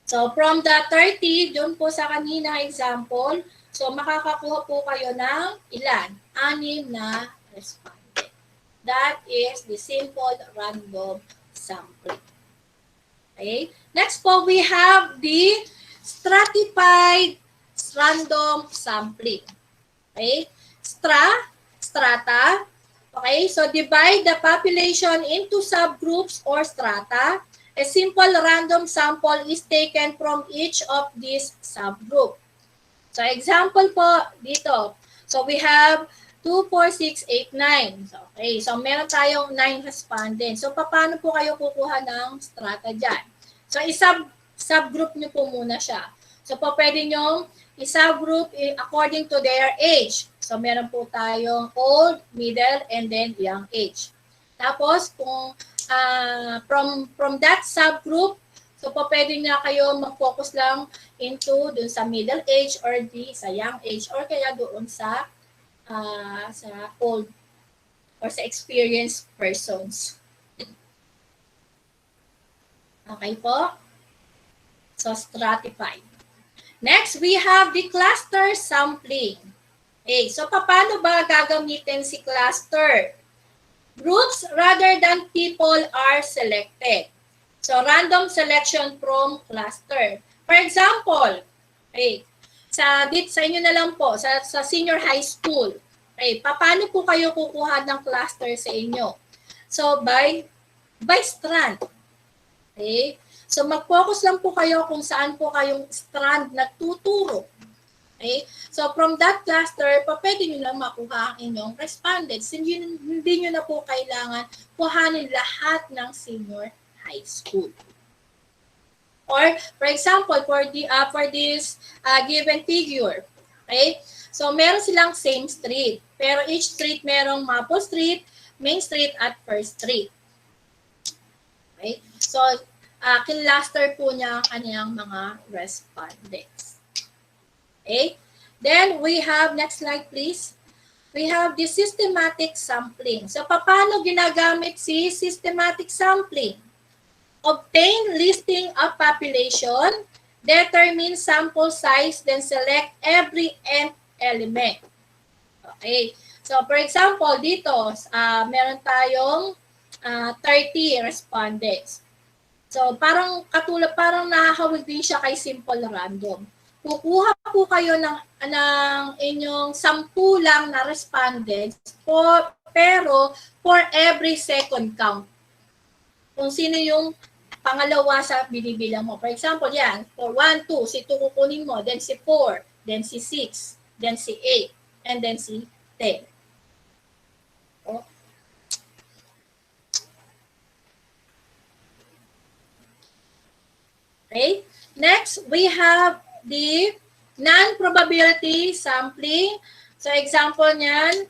S3: So, from the 30, doon po sa kanina example, so makakakuha po kayo ng ilan? 6 na respondent. That is the simple random sampling. Okay? Next po, we have the stratified random sampling. Okay? Strata. Okay? So, divide the population into subgroups or strata. A simple random sample is taken from each of these subgroup. So, example po dito. So, we have 2, 4, 6, 8, 9. So, okay. So, meron tayong 9 respondents. So, paano po kayo kukuha ng strata dyan? So, subgroup nyo po muna siya. So, pwede nyo i-subgroup according to their age. So, meron po tayong old, middle, and then young age. Tapos, kung from that subgroup, so pwede na kayo mag-focus lang into dun sa middle age or sa young age or kaya doon sa old or sa experienced persons. Okay po? So, stratified. Next, we have the cluster sampling. Okay, so paano ba gagamitin si cluster? Groups rather than people are selected. So, random selection from cluster. For example, okay, sa inyo na lang po, sa senior high school, okay, paano po kayo kukuha ng cluster sa inyo? So, by strand. Okay? So, mag-focus lang po kayo kung saan po kayong strand nagtuturo. Okay? So, from that cluster, pwede nyo lang makuha ang inyong respondents. Hindi nyo na po kailangan kuhanin lahat ng senior high school. Or, for example, for this given figure, okay? So, meron silang same street. Pero each street merong Maple Street, Main Street, at First Street. Okay? So, cluster po niya ang kanyang mga respondents. Okay? Then, we have, next slide please. We have the systematic sampling. So, paano ginagamit si systematic sampling? Obtain listing of population, determine sample size, then select every nth element. Okay. So, for example, dito, meron tayong 30 respondents. So, parang nakakawig din siya kay simple random. Kukuha po kayo ng inyong 10 lang na respondents pero for every second count. Kung sino yung pangalawa sa binibilang mo. For example, yan, for 1, 2, si 2 kukunin mo, then si 4, then si 6, then si 8, and then si 10. Oh. Okay. Next, we have the non-probability sampling. So, example niyan,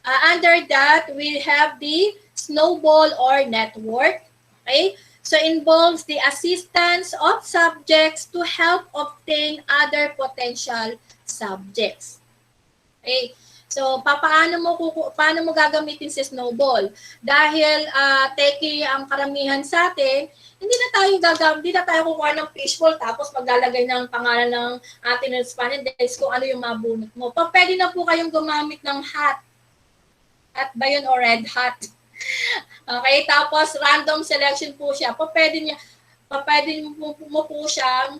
S3: under that, we have the snowball or network. Okay? So involves the assistance of subjects to help obtain other potential subjects. Okay? So paano mo gagamitin si snowball? Dahil techie ang karamihan sa atin, hindi na tayo kukuha ng fishbowl tapos maglalagay ng pangalan ng ating respondents kung ano yung mabunot mo. Pwede na po kayong gumamit ng hat. Hat ba yun o red hat? Okay, tapos random selection po siya. Pwede mo po siyang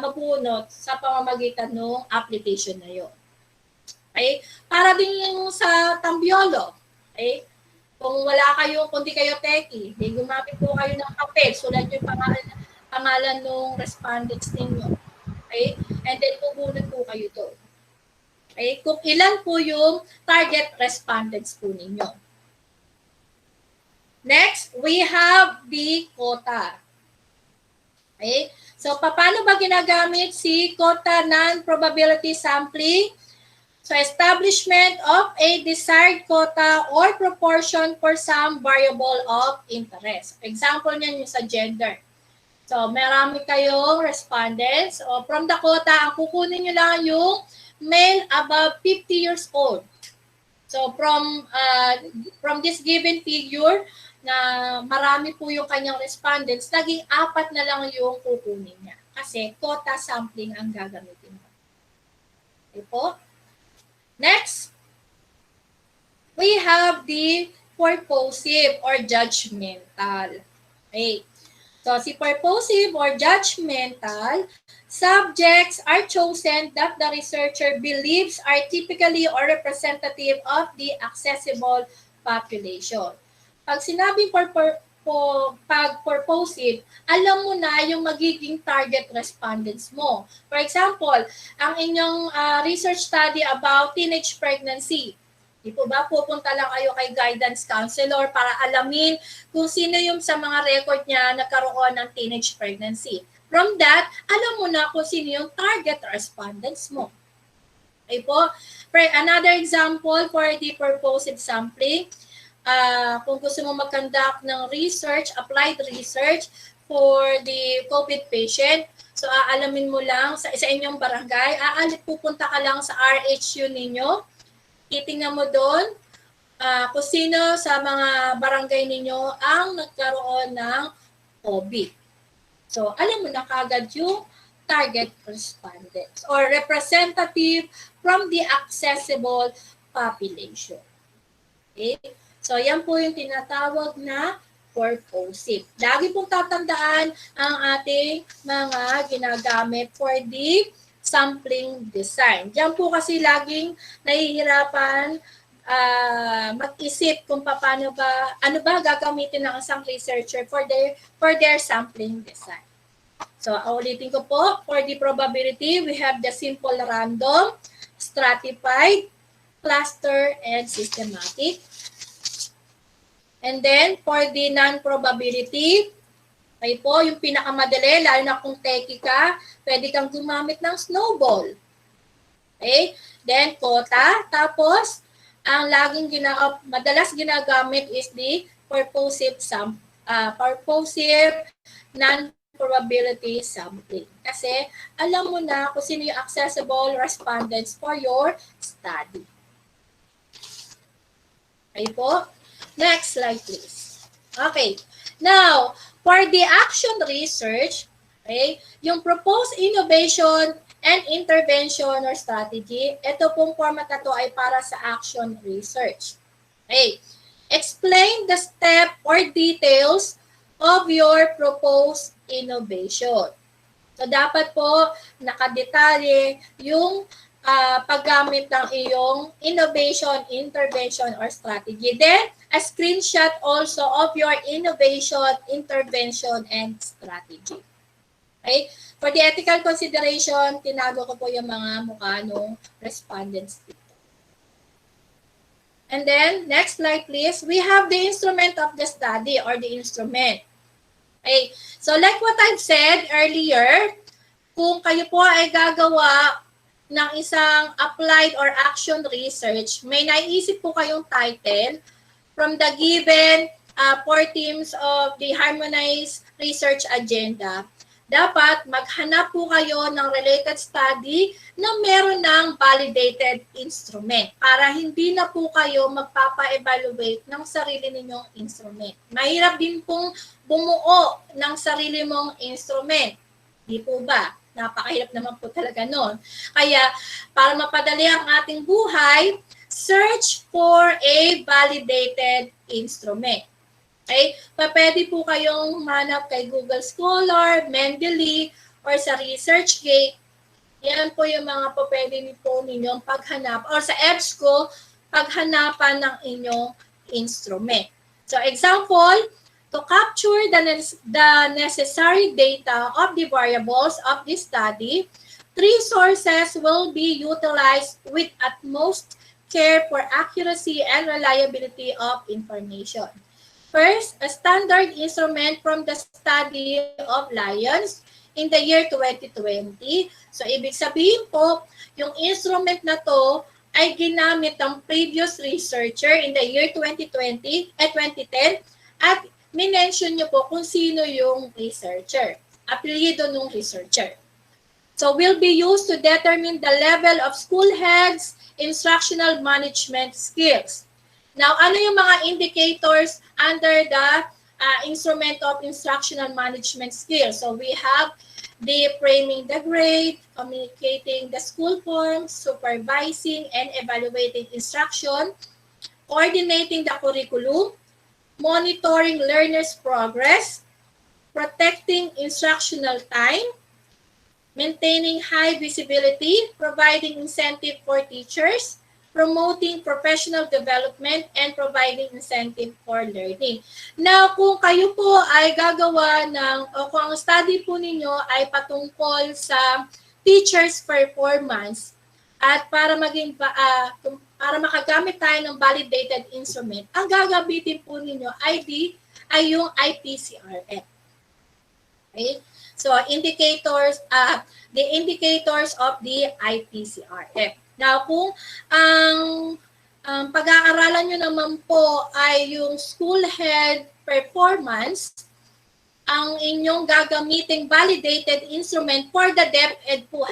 S3: mabunot sa pamamagitan ng application na yun. Okay? Para din yung sa Tambiolo. Okay? Kung di kayo techie, gumamit po kayo ng papel, sulat yung pangalan ng respondents ninyo. Okay? And then bubunot po kayo doon. Okay? Kung ilan po yung target respondents po ninyo. Next, we have the quota. Okay? So, paano ba ginagamit si quota non-probability sampling? So, establishment of a desired quota or proportion for some variable of interest. Example niyan yung sa gender. So, marami kayong respondents. So, from the quota, ang kukunin nyo lang yung male above 50 years old. So, from this given figure, na marami po yung kanyang respondents, naging 4 na lang yung kukunin niya. Kasi quota sampling ang gagamitin mo. Okay po? Next, we have the purposive or judgmental. Okay. So, si purposive or judgmental, subjects are chosen that the researcher believes are typically or representative of the accessible population. Pag sinabing purposive, alam mo na yung magiging target respondents mo. For example, ang inyong research study about teenage pregnancy. Di po ba pupunta lang kayo kay guidance counselor para alamin kung sino yung sa mga record niya nagkaroon ng teenage pregnancy. From that, alam mo na kung sino yung target respondents mo. Okay po? For another example for the purposive sampling, kung gusto mo mag-conduct ng research, applied research for the COVID patient, so aalamin mo lang sa inyong barangay, pupunta ka lang sa RHU ninyo, titingnan mo doon kung sino sa mga barangay ninyo ang nagkaroon ng COVID. So, alam mo na kagad yung target respondents or representative from the accessible population. Okay? So, yan po yung tinatawag na purposive. Lagi pong tatandaan ang ating mga ginagamit for the sampling design. Diyan po kasi laging nahihirapan mag-isip kung ano ba gagamitin ng isang researcher for their sampling design. So, ulitin ko po, for the probability, we have the simple random, stratified, cluster, and systematic. And then, for the non-probability, ay po, yung pinakamadali, lalo na kung techie ka, pwede kang gumamit ng snowball. Okay? Then, quota. Tapos, ang madalas ginagamit is the purposive non-probability sampling. Kasi, alam mo na kung sino yung accessible respondents for your study. Okay po? Next slide, please. Okay. Now, for the action research, okay, yung proposed innovation and intervention or strategy, ito pong format na to ay para sa action research. Okay. Explain the step or details of your proposed innovation. So, dapat po nakadetalye yung paggamit ng iyong innovation, intervention, or strategy. Then, a screenshot also of your innovation, intervention, and strategy. Okay? For the ethical consideration, tinago ko po yung mga mukha ng respondents dito. And then, next slide please. We have the instrument of the study or the instrument. Okay? So, like what I've said earlier, kung kayo po ay gagawa ng isang applied or action research, may naisip po kayong title from the given 4 themes of the Harmonized Research Agenda, dapat maghanap po kayo ng related study na meron ng validated instrument para hindi na po kayo magpapa-evaluate ng sarili ninyong instrument. Mahirap din pong bumuo ng sarili mong instrument. Di po ba? Napakahirap naman po talaga nun. Kaya para mapadali ang ating buhay, search for a validated instrument. Okay? Pwede po kayong manap kay Google Scholar, Mendeley, or sa ResearchGate. Yan po yung mga pwede po ninyong paghanap. Or sa EBSCO, paghanapan ng inyong instrument. So example, to capture the necessary data of the variables of the study, 3 sources will be utilized with utmost care for accuracy and reliability of information. First, a standard instrument from the study of lions in the year 2020. So, ibig sabihin po, yung instrument na to ay ginamit ng previous researcher in the year 2020 at 2010 at minention nyo po kung sino yung researcher, apelyido ng researcher. So, will be used to determine the level of school heads' instructional management skills. Now, ano yung mga indicators under the instrument of instructional management skills? So, we have the framing the grade, communicating the school forms, supervising and evaluating instruction, coordinating the curriculum, monitoring learners' progress, protecting instructional time, maintaining high visibility, providing incentive for teachers, promoting professional development, and providing incentive for learning. Now, kung kayo po ay gagawa o kung ang study po ninyo ay patungkol sa teachers' performance, at para makagamit tayo ng validated instrument, ang gagamitin po ninyo ay yung IPCRF. Okay? So, the indicators of the IPCRF. Now, kung ang pag-aaralan nyo naman po ay yung school head performance, ang inyong gagamiting validated instrument for the DepEd po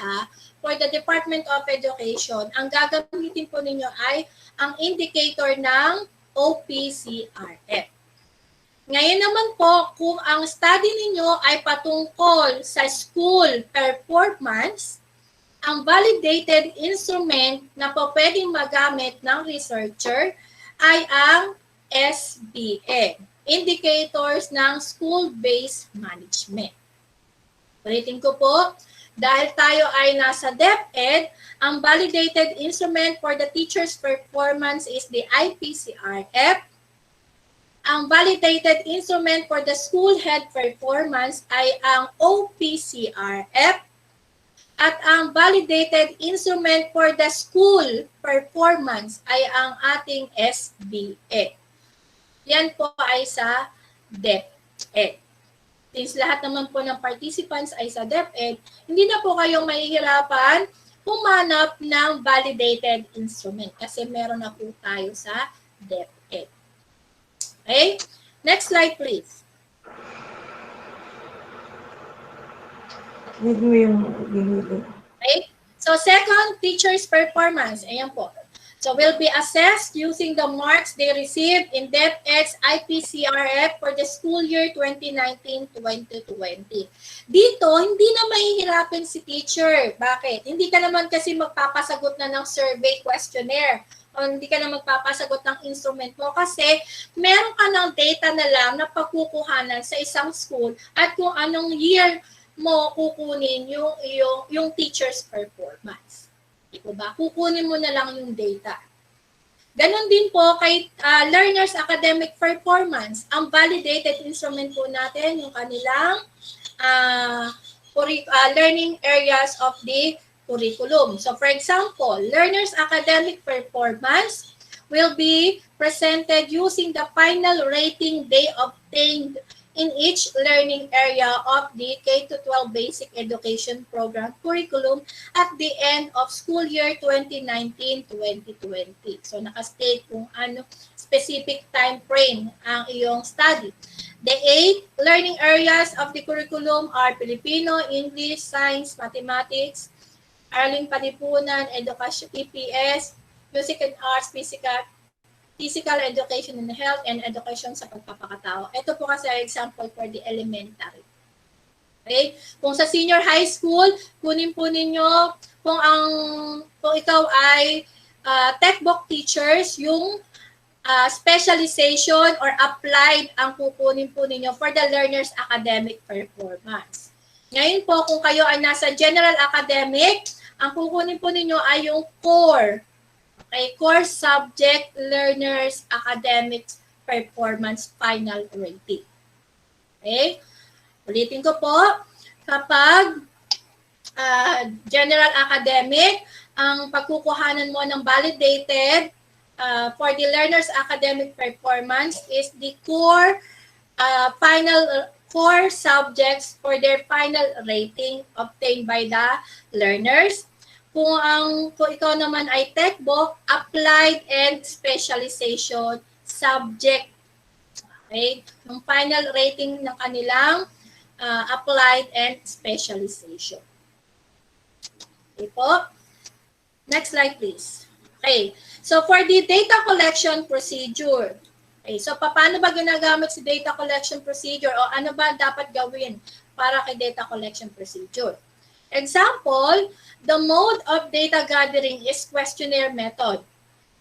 S3: for the Department of Education, ang gagamitin po ninyo ay ang indicator ng OPCRF. Ngayon naman po, kung ang study ninyo ay patungkol sa school performance, ang validated instrument na po pwedeng magamit ng researcher ay ang SBM, Indicators ng School-Based Management. Ulitin ko po, dahil tayo ay nasa DepEd, ang validated instrument for the teacher's performance is the IPCRF. Ang validated instrument for the school head performance ay ang OPCRF. At ang validated instrument for the school performance ay ang ating SBA. Yan po ay sa DepEd. Since lahat naman po ng participants ay sa DepEd, hindi na po kayong mahihirapan humanap ng validated instrument kasi meron na po tayo sa DepEd. Okay? Next slide, please. Okay? So, second, teacher's performance. Ayan po. So, will be assessed using the marks they received in DepEd's IPCRF for the school year 2019-2020. Dito, hindi na mahihirapan si teacher. Bakit? Hindi ka naman kasi magpapasagot na ng survey questionnaire o hindi ka na magpapasagot ng instrument mo kasi meron ka ng data na lang na pagkukuhanan sa isang school at kung anong year mo kukunin yung teacher's performance. Ito ba? Kukunin mo na lang yung data. Ganon din po kay learners' academic performance. Ang validated instrument po natin, yung kanilang learning areas of the curriculum. So for example, learners' academic performance will be presented using the final rating they obtained in each learning area of the K-12 basic education program curriculum at the end of school year 2019-2020. So nakastate kung ano specific time frame ang iyong study. The 8 learning areas of the curriculum are Filipino, English, Science, Mathematics, Arling Panipunan, Education, EPS, Music and Arts, Physical Education and Health, and Education sa Pagpapakatao. Ito po kasi example for the elementary. Okay? Kung sa senior high school, kunin po ninyo kung ikaw ay textbook teachers, yung specialization or applied ang kukunin po ninyo for the learner's academic performance. Ngayon po, kung kayo ay nasa general academic, ang kukunin po ninyo ay yung core. Okay, core subject learners academics performance final rating. Okay? Ulitin ko po, kapag general academic, ang pagkukuhanan mo ng validated for the learners academic performance is the core core subjects for their final rating obtained by the learners. Kung ikaw naman ay textbook, applied and specialization subject. Okay? Yung final rating ng kanilang applied and specialization. Okay po. Next slide please. Okay. So for the data collection procedure. Okay. So paano ba ginagamit si data collection procedure o ano ba dapat gawin para kay data collection procedure? Example, the mode of data gathering is questionnaire method.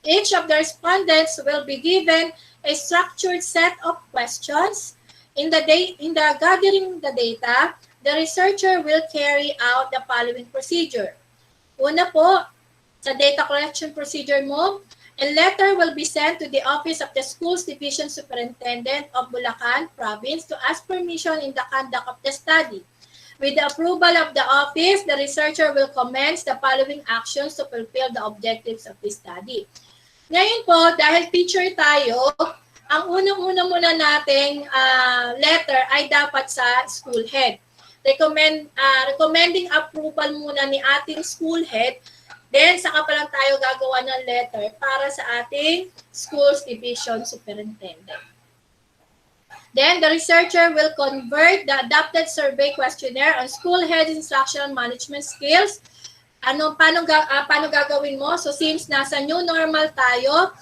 S3: Each of the respondents will be given a structured set of questions. In the gathering the data, the researcher will carry out the following procedure. Una po, sa data collection procedure mo, a letter will be sent to the Office of the Schools Division Superintendent of Bulacan Province to ask permission in the conduct of the study. With the approval of the office, the researcher will commence the following actions to fulfill the objectives of the study. Ngayon po, dahil teacher tayo, ang unang-una muna nating letter ay dapat sa school head. Recommending approval muna ni ating school head, then saka pa lang tayo gagawa ng letter para sa ating schools division superintendent. Then, the researcher will convert the adapted survey questionnaire on school head instructional management skills. Paano gagawin mo? So, since nasa new normal tayo,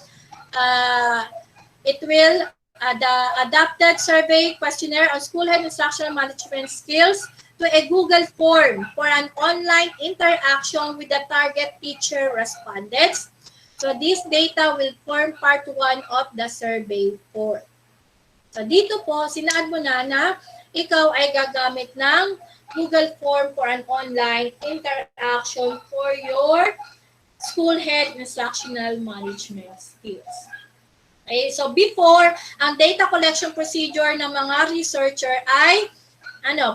S3: the adapted survey questionnaire on school head instructional management skills to a Google form for an online interaction with the target teacher respondents. So, this data will form part 1 of the survey form. So, dito po, sinaad mo na ikaw ay gagamit ng Google Form for an online interaction for your school head instructional management skills. Okay, so before, ang data collection procedure ng mga researcher ay,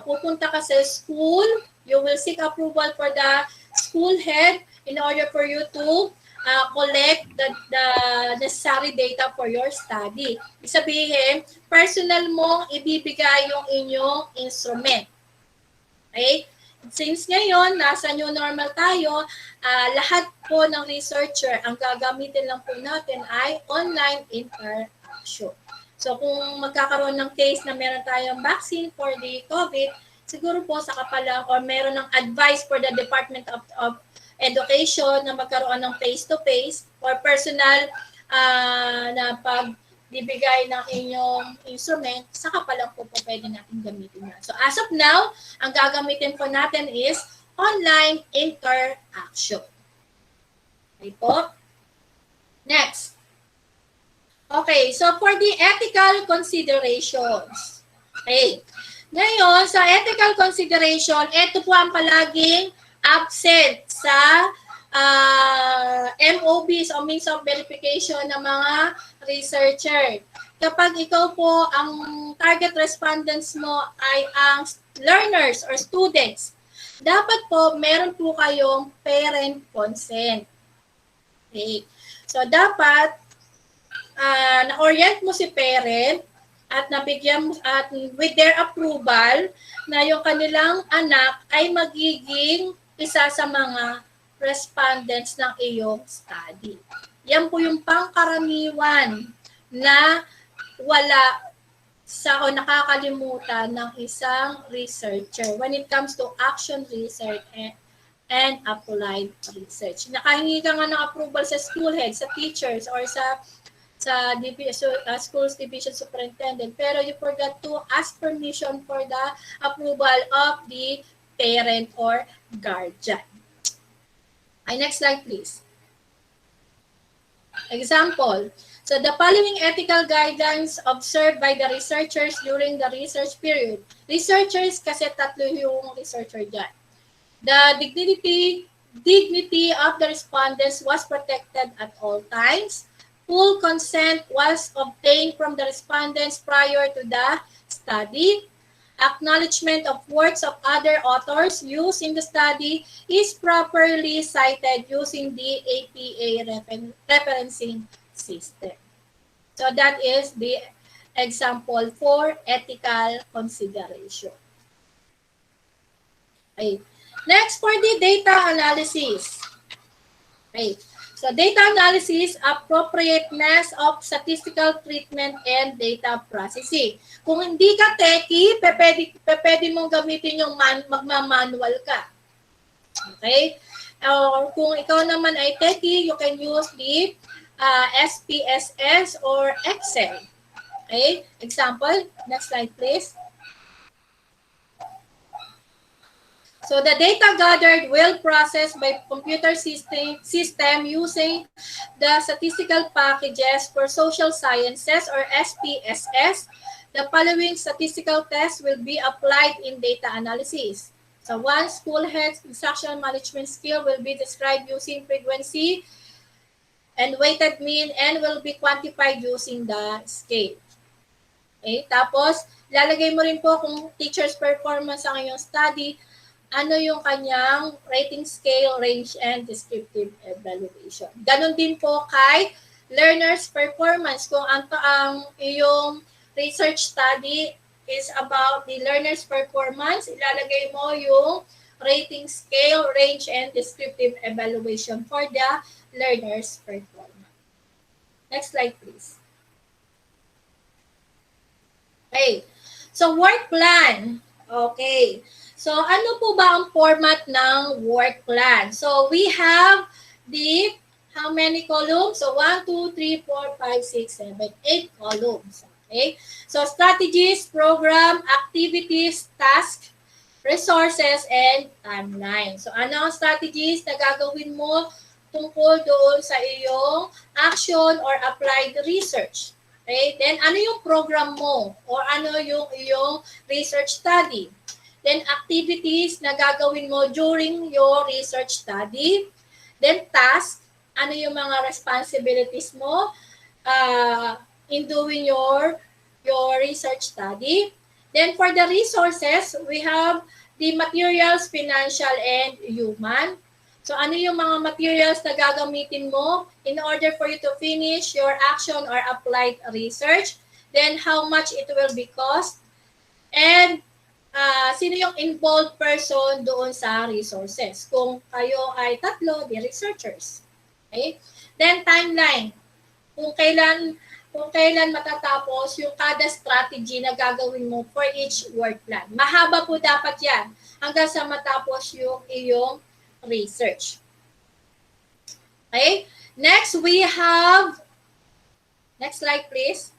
S3: pupunta ka sa school, you will seek approval for the school head in order for you to collect the necessary data for your study. Ibig sabihin, personal mong ibibigay yung inyong instrument. Okay? Since ngayon, nasa new normal tayo, lahat po ng researcher, ang gagamitin lang po natin ay online interaction. So kung magkakaroon ng case na meron tayong vaccine for the COVID, siguro po saka pa lang or meron ng advice for the Department of Education na magkaroon ng face-to-face or personal na pagbibigay ng inyong instrument, saka pa lang po pwede natin gamitin yan. So as of now, ang gagamitin po natin is online interaction. Okay po? Next. Okay, so for the ethical considerations. Okay. Ngayon, sa ethical consideration, ito po ang palaging absent sa MOBs o means of verification ng mga researcher. Kapag ikaw po, ang target respondents mo ay ang learners or students, dapat po meron po kayong parent consent. Okay. So dapat na-orient mo si parent at nabigyan at with their approval na yung kanilang anak ay magiging isa sa mga respondents ng iyong study. Yan po yung pangkaraniwan na wala sa o nakakalimutan ng isang researcher when it comes to action research and applied research. Nakahingi ka nga ng approval sa school head, sa teachers, or sa schools division superintendent, pero you forgot to ask permission for the approval of the parent or guardian. Next slide, please. Example. So the following ethical guidelines observed by the researchers during the research period. Researchers, kasi tatlo yung researcher dyan. The dignity of the respondents was protected at all times. Full consent was obtained from the respondents prior to the study. Acknowledgement of works of other authors used in the study is properly cited using the APA referencing system. So that is the example for ethical consideration. Okay. Next, for the data analysis. Okay. So data analysis, appropriateness of statistical treatment and data processing. Kung hindi ka techie, pwede mong gamitin yung magma-manual ka. Okay? Or kung ikaw naman ay techie, you can use the SPSS or Excel. Okay? Example, next slide please. So the data gathered will processed by computer system using the statistical packages for social sciences or SPSS. The following statistical tests will be applied in data analysis. So one, school head's instructional management skill will be described using frequency and weighted mean and will be quantified using the scale. Okay, tapos lalagay mo rin po kung teacher's performance ang iyong study, ano yung kanyang rating scale, range, and descriptive evaluation. Ganon din po kay learner's performance. Kung ang iyong research study is about the learner's performance, ilalagay mo yung rating scale, range, and descriptive evaluation for the learner's performance. Next slide, please. Okay. So, work plan. Okay. So, ano po ba ang format ng work plan? So, we have the, how many columns? So, 1, 2, 3, 4, 5, 6, 7, 8 columns. Okay? So, strategies, program, activities, task, resources, and timeline. So, ano ang strategies na gagawin mo tungkol doon sa iyong action or applied research? Okay? Then, ano yung program mo? Or ano yung iyong research study? Then, activities na gagawin mo during your research study. Then, task, ano yung mga responsibilities mo in doing your research study. Then, for the resources, we have the materials, financial, and human. So, ano yung mga materials na gagamitin mo in order for you to finish your action or applied research. Then, how much it will be cost. And, sino yung involved person doon sa resources. Kung kayo ay tatlo, the researchers. Okay? Then timeline. Kung kailan matatapos yung kada strategy na gagawin mo for each work plan. Mahaba po dapat yan hanggang sa matapos yung iyong research. Okay? Next, we have, next slide please.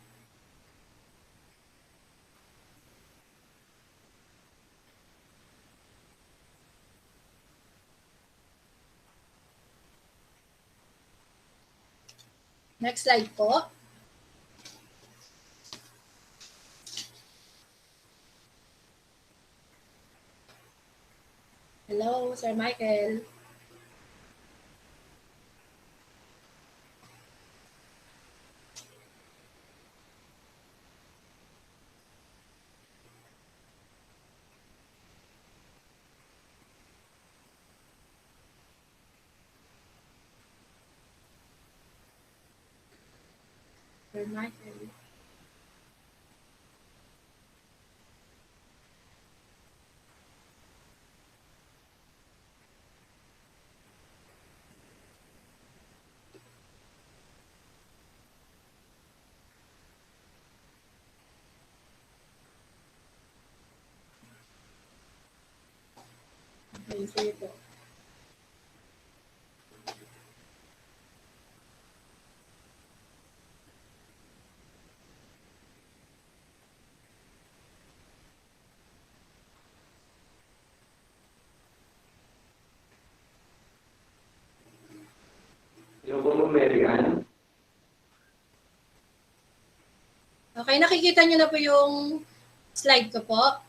S3: Next slide po. Hello, Sir Michael. Sir Michael. Okay, sige po.
S5: Yung po mo, Mary Ann.
S3: Okay, nakikita niyo na po yung slide ko po.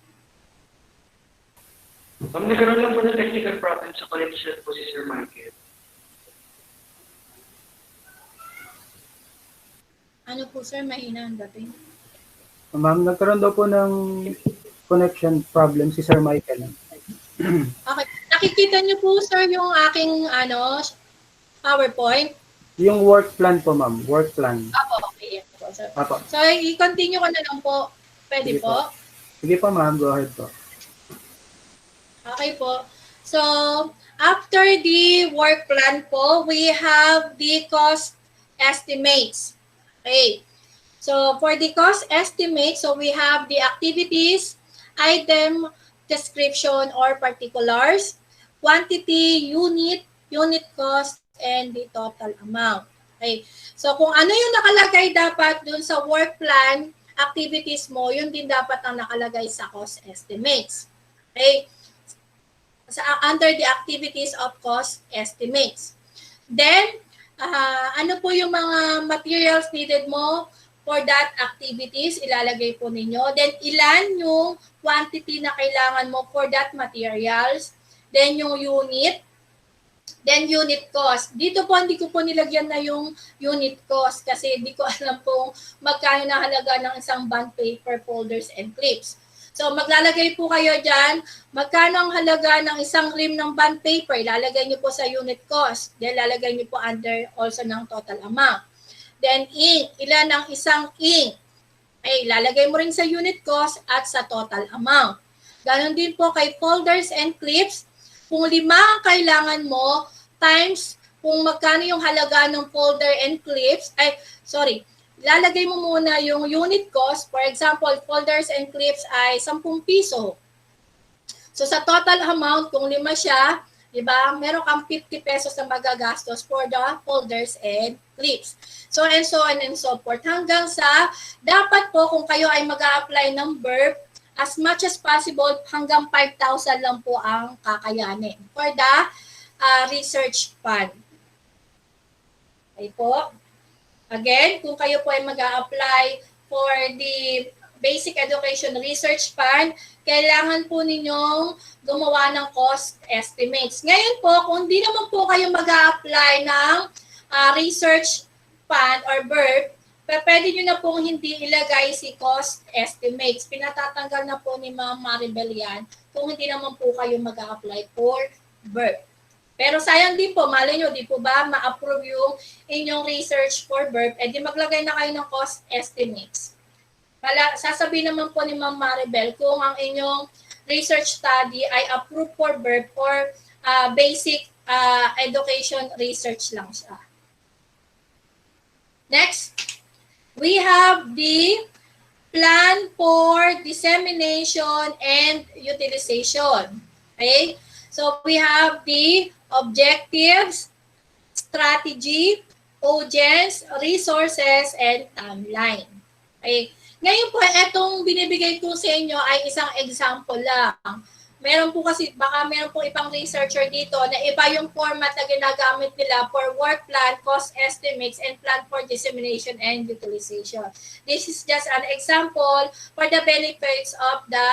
S5: Ma'am, nagkaroon lang po ng technical problem sa connection po si Sir Michael.
S3: Ano po sir, mahina ang dating.
S1: Ma'am, nagkaroon daw po ng connection problem si Sir Michael.
S3: Okay, nakikita niyo po sir yung aking PowerPoint.
S1: Yung work plan po, ma'am. Work plan.
S3: Apo, okay. Po, sir.
S1: Apo.
S3: So, i-continue ko na lang po. Pwede
S1: Sige
S3: po?
S1: Sige po, ma'am. Go ahead po.
S3: Okay po. So, after the work plan po, we have the cost estimates. Okay. So, for the cost estimate, so we have the activities, item description or particulars, quantity, unit cost, and the total amount. Okay. So, kung ano yung nakalagay dapat dun sa work plan, activities mo, yun din dapat ang nakalagay sa cost estimates. Okay. Under the activities of cost estimates. Then, ano po yung mga materials needed mo for that activities, ilalagay po ninyo. Then, ilan yung quantity na kailangan mo for that materials. Then, yung unit. Then, unit cost. Dito po, hindi ko po nilagyan na yung unit cost kasi hindi ko alam po magkano na halaga ng isang bond paper, folders, and clips. So, maglalagay po kayo dyan, magkano ang halaga ng isang rim ng bond paper, ilalagay nyo po sa unit cost. Then, lalagay nyo po under also ng total amount. Then, ink, ilan ang isang ink? Ay, ilalagay mo rin sa unit cost at sa total amount. Ganon din po kay folders and clips. Kung 5 ang kailangan mo, times kung magkano yung halaga ng folder and clips, lalagay mo muna yung unit cost. For example, folders and clips ay 10 piso. So sa total amount, kung 5 siya, di ba, meron kang 50 pesos na magagastos for the folders and clips. So and so on and so forth. Hanggang sa, dapat po kung kayo ay mag-a-apply ng verb, as much as possible, hanggang 5,000 lang po ang kakayanin for the research fund. Okay po. Again, kung kayo po ay mag-a-apply for the Basic Education Research Fund, kailangan po ninyong gumawa ng cost estimates. Ngayon po, kung di naman po kayo mag-a-apply ng research fund or BERP, pwede nyo na pong hindi ilagay si cost estimates. Pinatatanggal na po ni Ma'am Maribel yan kung hindi naman po kayo mag-a-apply for BERP. Pero sayang din po, malay nyo, di po ba ma-approve yung inyong research for BERP, di maglagay na kayo ng cost estimates. Sasabihin naman po ni Ma'am Maribel kung ang inyong research study ay approved for BERP or basic education research lang siya. Next, we have the plan for dissemination and utilization. Okay? So we have the objectives, strategy, audience, resources, and timeline. Okay? Ngayon po, itong binibigay ko sa inyo ay isang example lang. Meron po kasi, baka meron po ibang researcher dito na iba yung format na ginagamit nila for work plan, cost estimates, and plan for dissemination and utilization. This is just an example for the benefits of the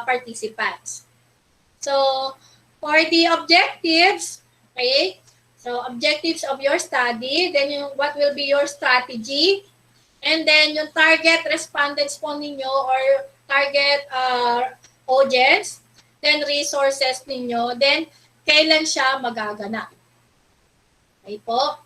S3: participants. So, for the objectives, okay, so objectives of your study, then what will be your strategy, and then yung target respondents po ninyo or target audience, then resources ninyo, then kailan siya magaganap. Okay po?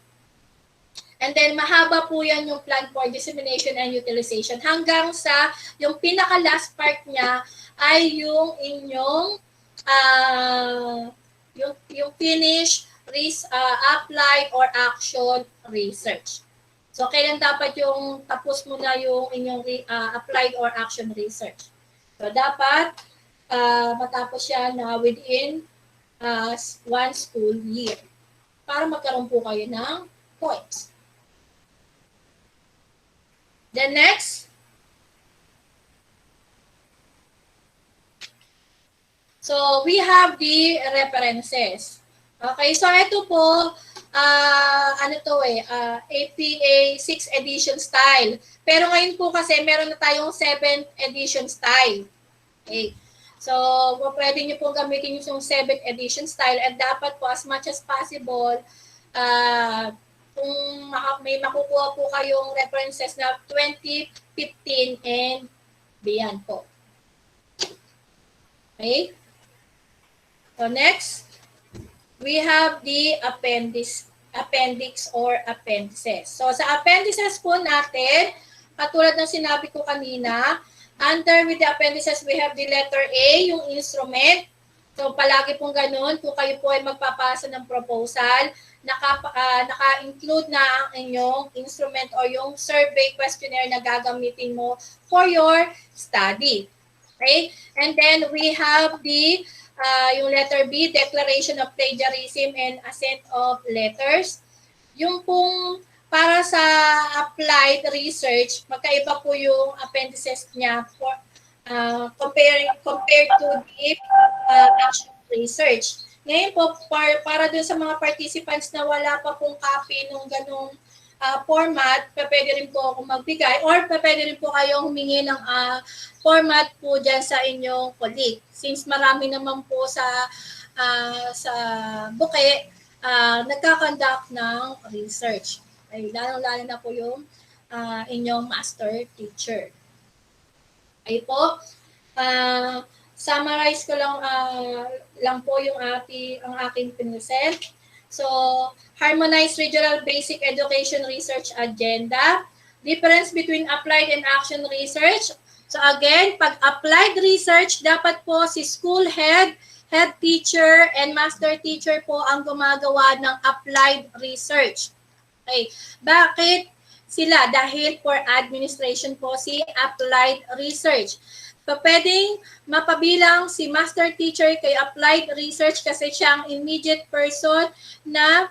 S3: And then mahaba po yan yung plan for dissemination and utilization hanggang sa yung pinaka-last part niya ay yung inyong yung finish, applied or action research. So kailan dapat yung tapos mo na yung inyong applied or action research. So dapat matapos siya na within one school year para magkaroon po kayo ng points. The next, so we have the references. Okay, so ito po, APA 6th edition style. Pero ngayon po kasi meron na tayong 7th edition style. Okay. So, pwede nyo pong gamitin yung 7th edition style and dapat po as much as possible, kung may makukuha po kayong references na 2015 and beyond po. Okay? So, next, we have the appendix or appendices. So, sa appendices po natin, katulad ng sinabi ko kanina, under with the appendices, we have the letter A, yung instrument. So, palagi pong ganun. Kung kayo po ay magpapasa ng proposal, naka-include na ang inyong instrument o yung survey questionnaire na gagamitin mo for your study. Okay? And then, we have the yung letter B, declaration of plagiarism and assent of letters. Yung pong para sa applied research, magkaiba po yung appendices niya for, compared to the action research. Ngayon po, para dun sa mga participants na wala pa pong copy ng ganong format, pwede rin po ako magbigay or pwede rin po kayong humingi ng format po dyan sa inyong colleague. Since marami naman po sa buke, nagkakonduct ng research. Ay, lalo-lalo na po yung inyong master teacher. Ay po, summarize ko lang po yung aking pinesent. So, harmonized regional basic education research agenda. Difference between applied and action research. So again, pag applied research, dapat po si school head, head teacher, and master teacher po ang gumagawa ng applied research. Okay. Bakit sila? Dahil for administration po si applied research. So, pwedeng mapabilang si master teacher kay applied research kasi siya ang immediate person na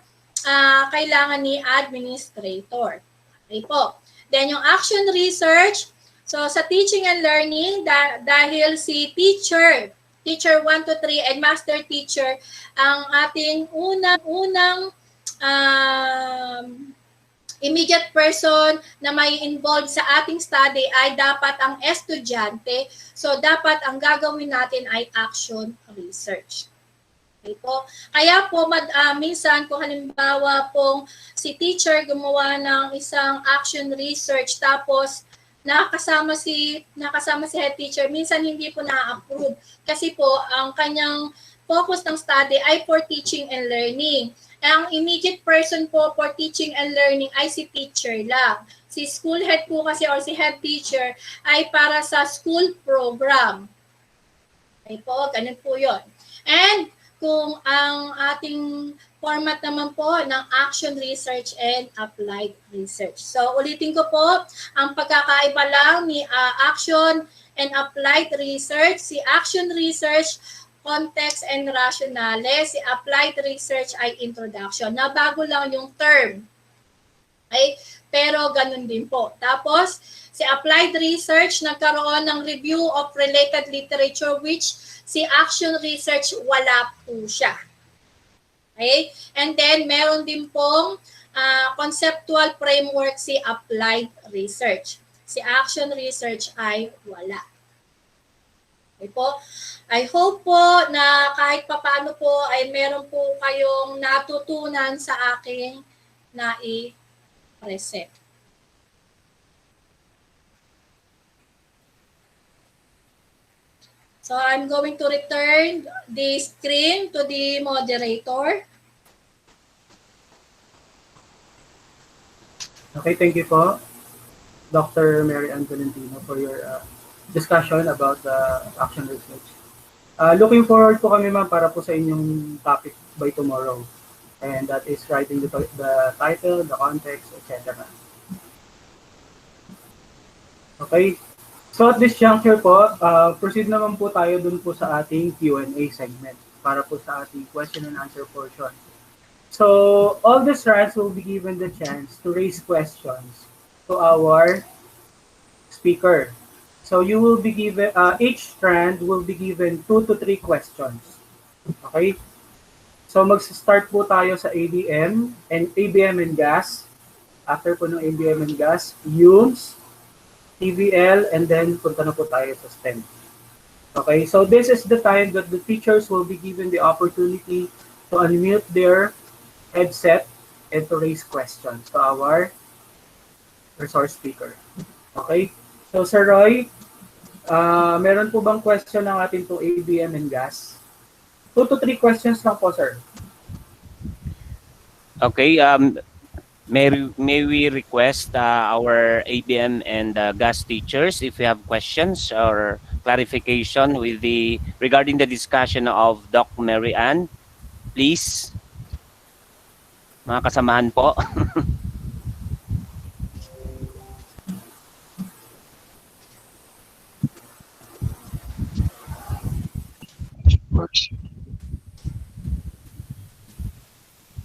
S3: kailangan ni administrator. Okay po. Then yung action research, so sa teaching and learning, dahil si teacher 1 to 3 and master teacher, ang ating unang immediate person na may involved sa ating study ay dapat ang estudyante. So, dapat ang gagawin natin ay action research. Okay po. Kaya po, minsan kung halimbawa pong si teacher gumawa ng isang action research tapos nakasama si head teacher, minsan hindi po na-approve. Kasi po, ang kanyang focus ng study ay for teaching and learning. Ang immediate person po for teaching and learning ay si teacher lang. Si school head po kasi or si head teacher ay para sa school program. Okay po, ganun po yun. And kung ang ating format naman po ng action research and applied research. So ulitin ko po, ang pagkakaiba lang ni action and applied research, si action research, context and rationale, si applied research ay introduction. Nabago lang yung term. Okay? Pero ganun din po. Tapos, si applied research, nagkaroon ng review of related literature which si action research wala po siya. Okay? And then, meron din pong conceptual framework si applied research. Si action research ay wala. Okay po? I hope po na kahit papaano po ay meron po kayong natutunan sa aking nai-present. So I'm going to return the screen to the moderator.
S1: Okay, thank you po, Dr. Mary Ann Valentino, for your discussion about the action research. Looking forward po kami, ma'am, para po sa inyong topic by tomorrow. And that is writing the title, the context, etc. Okay. So at this juncture po, proceed naman po tayo dun po sa ating Q&A segment. para po sa ating question and answer portion. So, all the strands will be given the chance to raise questions to our speaker. So, you will be given, each strand will be given 2 to 3 questions. Okay? So, mag-start po tayo sa ABM and gas. After po ng ABM and gas, UMS, TVL, and then punta na po tayo sa STEM. Okay, so this is the time that the teachers will be given the opportunity to unmute their headset and to raise questions to our resource speaker. Okay, so Sir Roy, meron po bang question ng ating to ABM and gas? 2 to 3 questions lang po, sir.
S6: Okay, may we request our ABM and gas teachers if you have questions or clarification with regarding the discussion of Doc Mary Ann, please. Mga kasamahan po.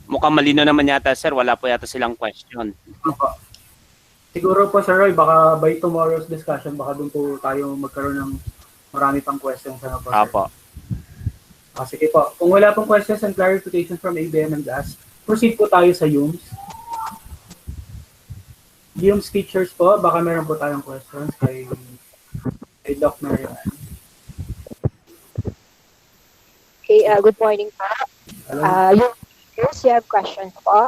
S6: Mukhang malino naman yata, sir. Wala po yata silang question.
S1: Opo. Siguro po, Sir Roy, baka by tomorrow's discussion, baka doon po tayo magkaroon ng marami pang questions. Ano po, sir?
S6: Opo.
S1: Sige po. Kung wala pong questions and clarifications from ABM and gas, proceed po tayo sa UMS. UMS teachers po, baka meron po tayong questions kay Doc Marian.
S7: Okay, good morning po.
S1: Hello.
S7: Yung teachers, you have questions po.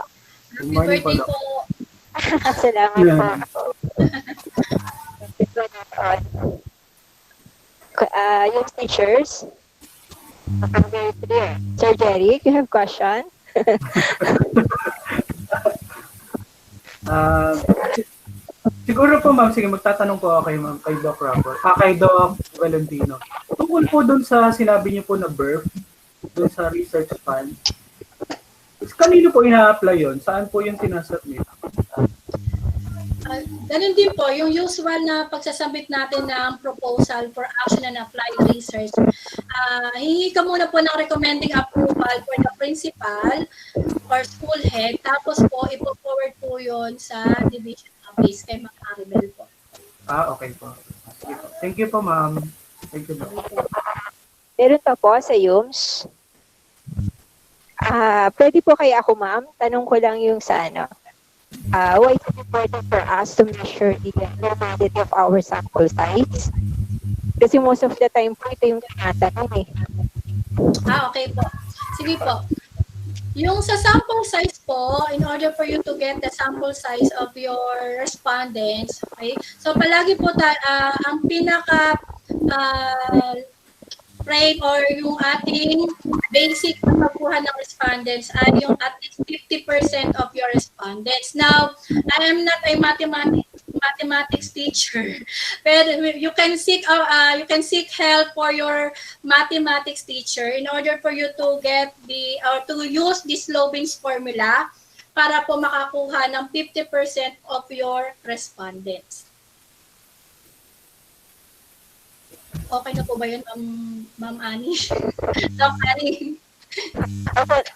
S1: Good morning po, Doc.
S7: Salamat po. Yung teachers, very clear. Sir Jerry, you have question?
S1: Siguro po, ma'am, sige, magtatanong po ako kay Doc Rapper, kay Doc Valentino. Tungkol po dun sa sinabi niyo po na birth, dun sa research fund, kanino po ina-apply yun? Saan po yung sinasubmit?
S3: Ganun din po, yung usual na pagsasubmit natin ng proposal for action and applied research. Hingi ka muna po ng recommending approval for the principal or school head, tapos po ipo-forward po yun sa division office kay Ma'am Aribel po.
S1: Okay po. Sige po. Thank you po, ma'am. Thank you, Doc.
S7: Meron pa po sa UMS. Pwede po kaya ako, ma'am? Tanong ko lang yung sa ano. Why is it important for us to measure the normality of our sample size? Kasi most of the time po, ito yung tinatanong eh.
S3: Okay po. Sige po. Yung sa sample size po, in order for you to get the sample size of your respondents, okay? So palagi po ang pinaka frame or yung ating basic na pagkuha ng respondents ay yung at least 50% of your respondents. Now, I am not a mathematics teacher, but you can seek help for your mathematics teacher in order for you to get to use this Lobin's formula para po makakuha ng 50% of your respondents. Okay na po ba yun, Ma'am Annie? Doc Annie?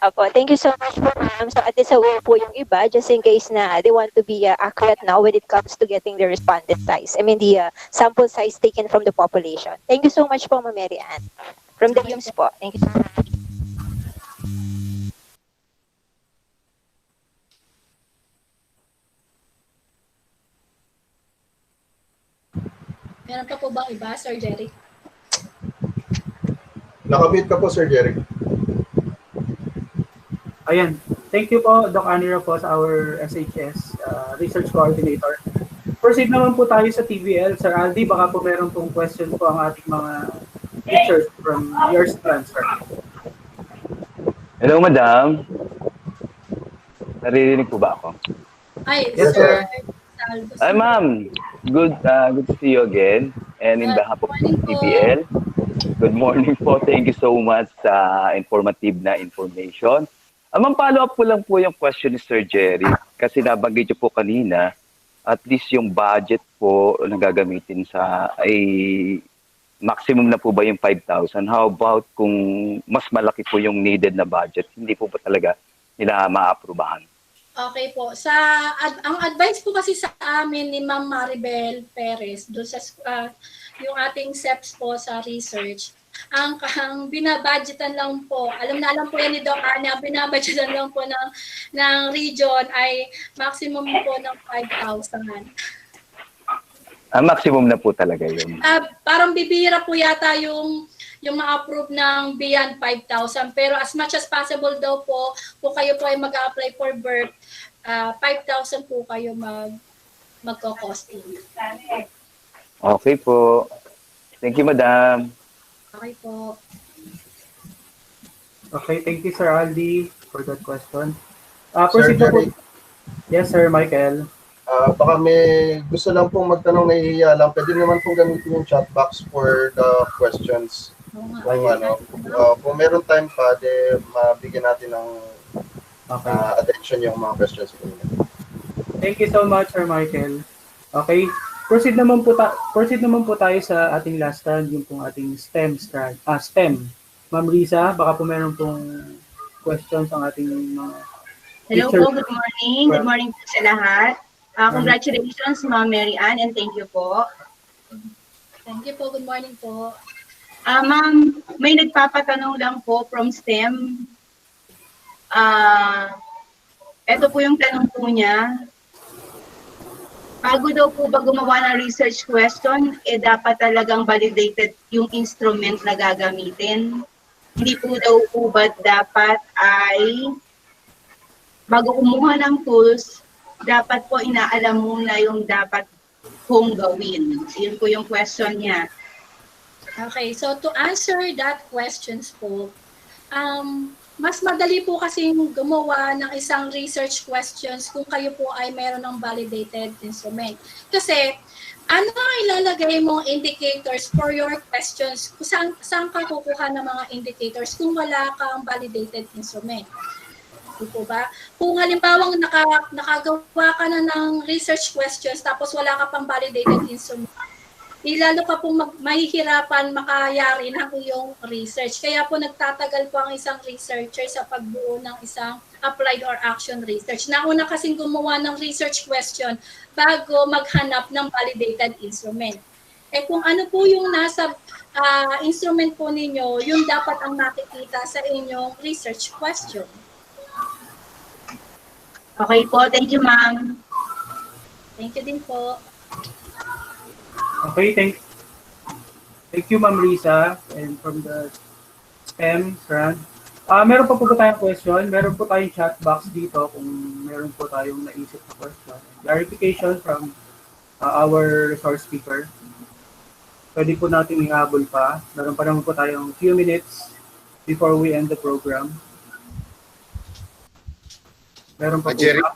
S7: Apo. Thank you so much po, ma'am. So, at least aware po yung iba, just in case na they want to be accurate now when it comes to getting the respondent size. I mean, the sample size taken from the population. Thank you so much po, Ma'am Mary Ann. From the UMS po. Thank you so much.
S3: Meron pa po bang iba, Sir Jerry?
S8: Nakamute ka po, Sir Jerry.
S1: Ayan. Thank you po, Doc Anira po, sa our SHS Research Coordinator. Proceed naman po tayo sa TVL. Sir Aldi, baka po meron pong question po ang ating mga teachers from your stand, sir.
S9: Hello, madam. Naririnig po ba ako?
S3: Ay,
S1: Yes,
S3: Sir.
S9: Hi, ma'am. Good to see you again. And in behalf of TVL, good morning po. Thank you so much sa informative na information. Ma'am, follow up po lang po yung question ni Sir Jerry. Kasi nabanggit niyo po kanina, at least yung budget po na gagamitin sa ay maximum na po ba yung 5,000? How about kung mas malaki po yung needed na budget, hindi po ba talaga nila maaprubahan?
S3: Okay po. Ang advice po kasi sa amin ni Ma'am Maribel Perez doon sa yung ating SEPs po sa research, ang binabudgetan lang po, alam po yan ni Doc Ana, binabudgetan lang po ng region ay maximum po ng 5,000.
S9: Maximum na po talaga yun.
S3: Parang bibira po yata yung ma-approve ng beyond 5,000. Pero as much as possible daw po, kung kayo po ay mag-apply for birth, 5,000 po kayo magko-costing.
S9: Okay po. Thank you, Madam.
S3: Okay po.
S1: Okay, thank you, Sir Aldi, for that question.
S8: Sir
S1: Proceed na po.
S8: Jerry,
S1: Yes, Sir Michael.
S8: baka may gusto lang pong magtanong, nahihiya lang. Pwede naman pong gamitin yung chat box for the questions. Kung meron time pa, mabigyan natin ng attention yung mga questions po.
S1: Thank you so much, Sir Michael. Okay, proceed naman po tayo sa ating last strand, yung pong ating STEM strand. STEM. Ma'am Risa, baka po meron pong questions ang ating mga
S10: Hello
S1: teachers.
S10: po, good morning. Good morning po sa lahat. Congratulations, Ma'am Mary Ann, and thank you po.
S3: Thank you po. Good morning po.
S10: Ma'am, may nagpapatanong lang po from STEM. Ito po yung tanong po niya. Bago daw po ba gumawa ng research question, dapat talagang validated yung instrument na gagamitin. Hindi po daw po ba dapat ay bago kumuha ng tools, dapat po inaalam muna yung dapat kong gawin. Yun po yung question niya.
S3: Okay, so to answer that questions po, mas madali po kasi gumawa ng isang research questions kung kayo po ay meron ng validated instrument. Kasi ano ang ilalagay mong indicators for your questions? Saan ka kukuha ng mga indicators kung wala kang validated instrument? Po ba? Kung halimbawa nakagawa ka na ng research questions tapos wala ka pang validated instrument, lalo ka pong mahihirapan makayari ng iyong research. Kaya po nagtatagal po ang isang researcher sa pagbuo ng isang applied or action research. Nauna kasing gumawa ng research question bago maghanap ng validated instrument. Kung ano po yung nasa instrument po ninyo, yun dapat ang nakikita sa inyong research question.
S10: Okay po, thank you, ma'am.
S3: Thank you din po.
S1: Okay, thank you, Ma'am Risa, and from the STEM strand. Meron pa po ba tayong question? Meron po tayong chat box dito kung meron po tayong naisip na question. Clarification from our resource speaker. Pwede po natin ihabol pa. Meron pa naman po tayong few minutes before we end the program. Meron pa po
S2: Jerry?
S1: ba?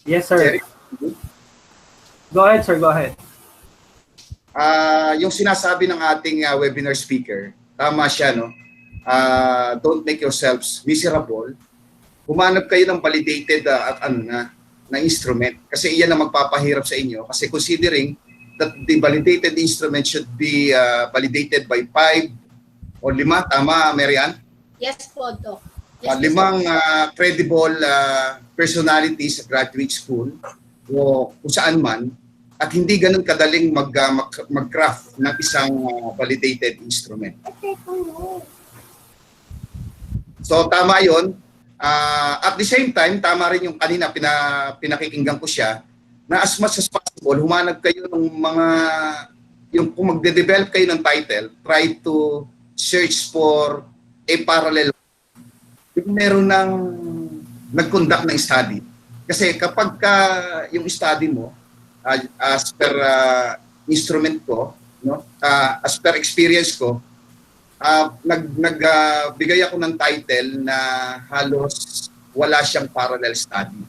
S1: Yes, sir.
S2: Jerry?
S1: Go ahead, sir. Go ahead.
S2: Yung sinasabi ng ating webinar speaker, tama siya, no? Don't make yourselves miserable. Humanap kayo ng validated na instrument kasi iyan ang magpapahirap sa inyo kasi considering that the validated instrument should be validated by 5 or 5, tama, Marian?
S3: Yes po, Doc. Yes,
S2: 5 credible personalities sa graduate school o kung saan man at hindi ganun kadaling mag-craft ng isang validated instrument. So tama yun. At the same time, tama rin yung kanina pinakikinggan ko siya na as much as possible, humanap kayo ng mga, yung kung magde-develop kayo ng title, try to search for a parallel. Yung meron ng nag-conduct ng study. Kasi kapag yung study mo, as per instrument ko, no? As per experience ko, nagbigay ako ng title na halos wala siyang parallel study.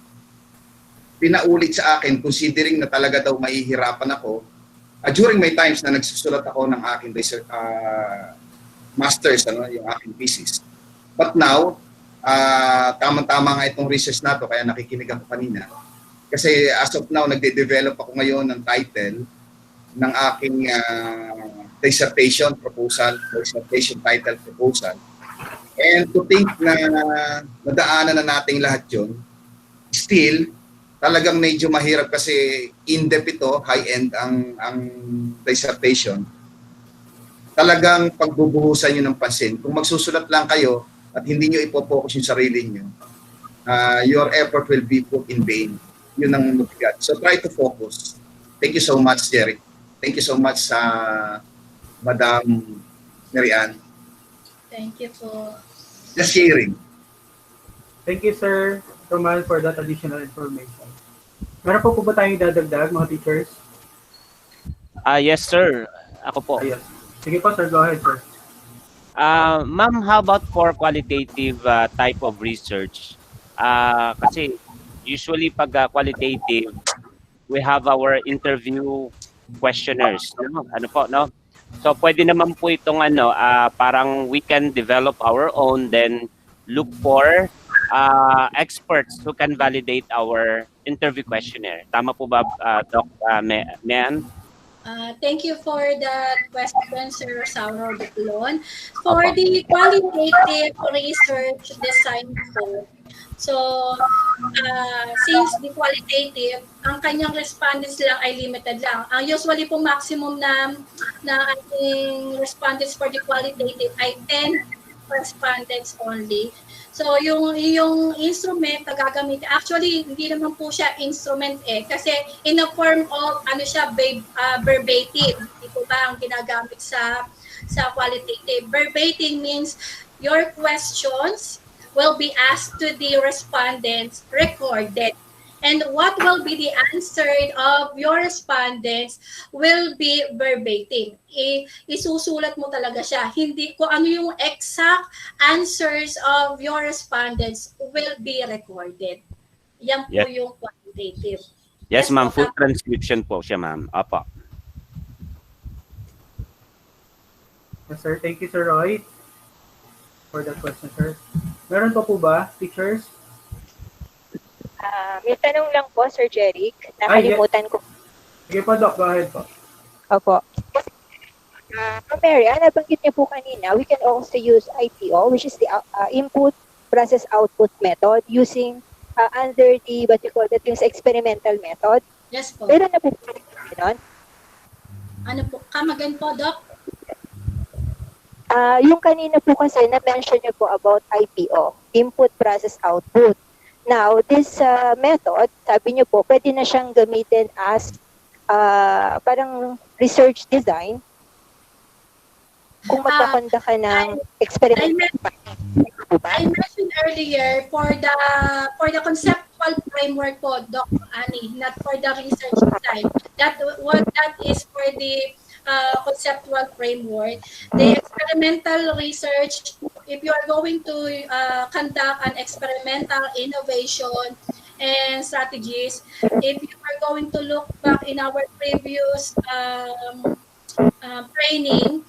S2: Pinaulit sa akin, considering na talaga daw mahihirapan ako, during my times na nagsusulat ako ng aking research, master's, yung aking thesis. But now, tamang-tama nga itong research na to, kaya nakikinig ako kanina. Kasi as of now, nagde-develop ako ngayon ng title ng aking dissertation proposal, dissertation title proposal. And to think na nadaanan na nating lahat yun, still, talagang medyo mahirap kasi in-depth ito, high-end ang dissertation. Talagang pagbubuhusan nyo ng pansin. Kung magsusulat lang kayo at hindi nyo ipopokus yung sarili nyo, your effort will be put in vain. Yun ang mabigat. So try to focus. Thank you so much, Jerry. Thank you so much sa Madam Mary Ann.
S3: Thank you po.
S2: Just sharing.
S1: Thank you, Sir Roman, for that additional information. Meron po ba tayong dadagdag, mga teachers?
S6: Yes, sir. Ako po.
S1: Yes. Sige po, sir. Go ahead, sir.
S6: Ma'am, how about for qualitative type of research? Kasi usually pag qualitative, we have our interview questionnaires. No? Ano po, no? So pwede naman po itong parang we can develop our own, then look for experts who can validate our interview questionnaire. Tama po ba, Doc Mean?
S3: Thank you for that question, Sir Rosauro Duplon. For the qualitative research design po, so since the qualitative, ang kanyang respondents lang ay limited lang. Ang usually po maximum na ating respondents for the qualitative ay 10 respondents only. So yung instrument na gagamitin, actually hindi naman po siya instrument kasi in a form of verbatim. Ito ba ang ginagamit sa qualitative? Verbatim means your questions will be asked to the respondents recorded. And what will be the answer of your respondents will be verbatim. Isusulat mo talaga siya. Hindi kung ano yung exact answers of your respondents will be recorded. Yan po yung quantitative.
S6: Yes, ma'am. Full transcription po siya, ma'am. Opo.
S1: Yes, sir. Thank you, Sir Roy, for that question, sir. Meron pa po ba, teachers?
S7: May tanong lang po, Sir Jeric. Nakalimutan ko.
S1: Sige po, Doc. Go ahead po.
S7: Opo. Mary, nabanggit niyo po kanina, we can also use IPO, which is the input process output method using under the, what you call that, yung experimental method.
S3: Yes po.
S7: Pero na po po yun?
S3: Ano po? Kamagan po, Doc?
S7: Yung kanina po kasi na-mention niyo po about IPO, input process output. Now, this method, sabi niyo po, pwede na siyang gamitin as parang research design kung magkakonda ka ng experiment.
S3: I mentioned earlier for the conceptual framework po, Doc Annie, not for the research design. That is for the conceptual framework. The experimental research, if you are going to conduct an experimental innovation and strategies, if you are going to look back in our previous training,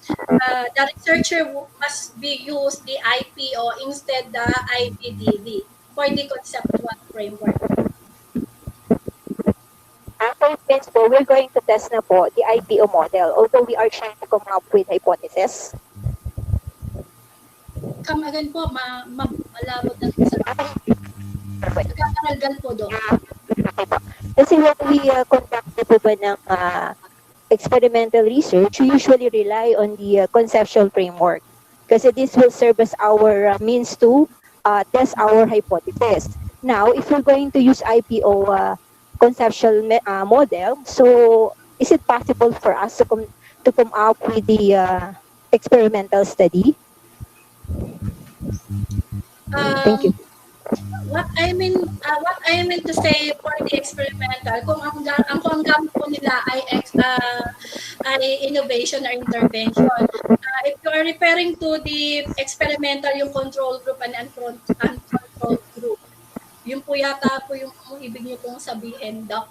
S3: the researcher must be used the IPO instead the IPDD for the conceptual framework.
S7: After this po, we're going to test na po the IPO model, although we are trying to come up with hypothesis.
S3: Come again po, malabo na sa nagkakaralgal po doon.
S7: Kasi when we conduct po ba ng experimental research, we usually rely on the conceptual framework. Kasi this will serve as our means to test our hypothesis. Now, if we're going to use IPO conceptual model, so is it possible for us to come up with the experimental study? Thank you.
S3: What I mean to say for the experimental, kung ang gamit po nila ay innovation or intervention. If you are referring to the experimental, yung control group and uncontrolled group, yun po yata po yung ibig niyo pong sabihin, Doc.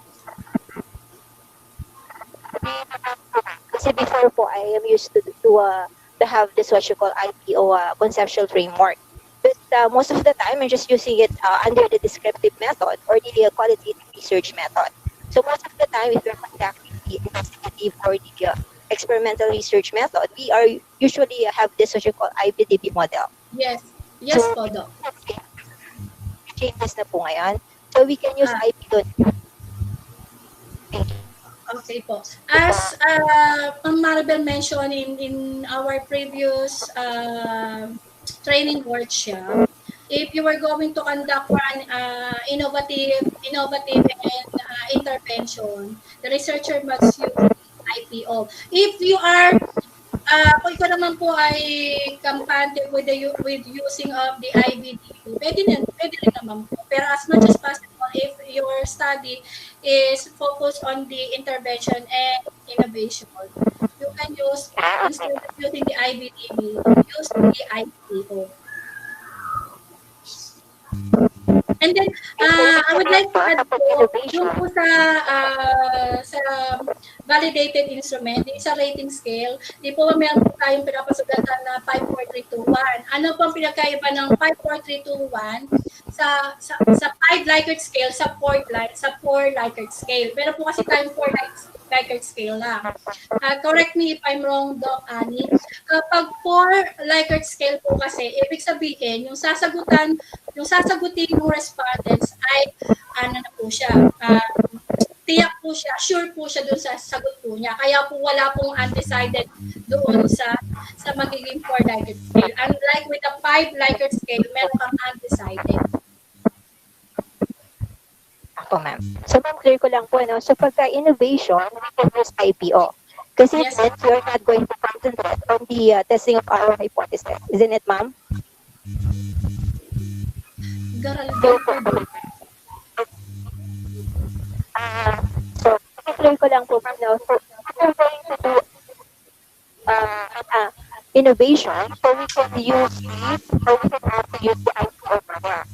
S7: Kasi before po, I am used to have this what you call IPO conceptual framework. But most of the time, I'm just using it under the descriptive method or the qualitative research method. So most of the time, if you're conducting the investigative or the experimental research method, we are usually have this what you call IPDB model.
S3: Yes. Yes po, Doc.
S7: Changes na po ngayon. So we can use IP doon.
S3: Okay po. As Ma'am Maribel mentioned in our previous training workshop, if you were going to conduct one innovative and intervention, the researcher must use IPO. If you are kung ikaw naman po ay kampante with using of the IBDP, pwede rin naman po. Pero as much as possible, if your study is focused on the intervention and innovation, you can use, instead of using the IBDP, use the IPO. And then, I would like to add po, yung po sa validated instrument, sa rating scale, di po meron po tayong pinapasugatan na 5, 4, 3, 2, 1. Ano po ang pinagkaiba ng 5, 4, 3, 2, 1 sa 5 Likert scale, sa 4 Likert scale. Meron po kasi tayong 4 Likert scale lang. Correct me if I'm wrong, Doc Annie. Kapag 4 Likert scale po kasi, ibig sabihin, yung sasagutin ng respondents ay ano na po siya, tiyak po siya, sure po siya doon sa sagot po niya. Kaya po wala pong undecided doon sa magiging 4 Likert scale. Unlike with the 5 Likert scale, meron kang undecided.
S7: Ako, ma'am. So, ma'am, clear ko lang po, no? So, pagka-innovation, we can use IPO. Kasi yes, then, we are not going to concentrate on the testing of our hypothesis. Isn't it, ma'am? So, clear ko lang po, ma'am, no? So, if we're going to do innovation, so we can use it, or we can also use the IPO model.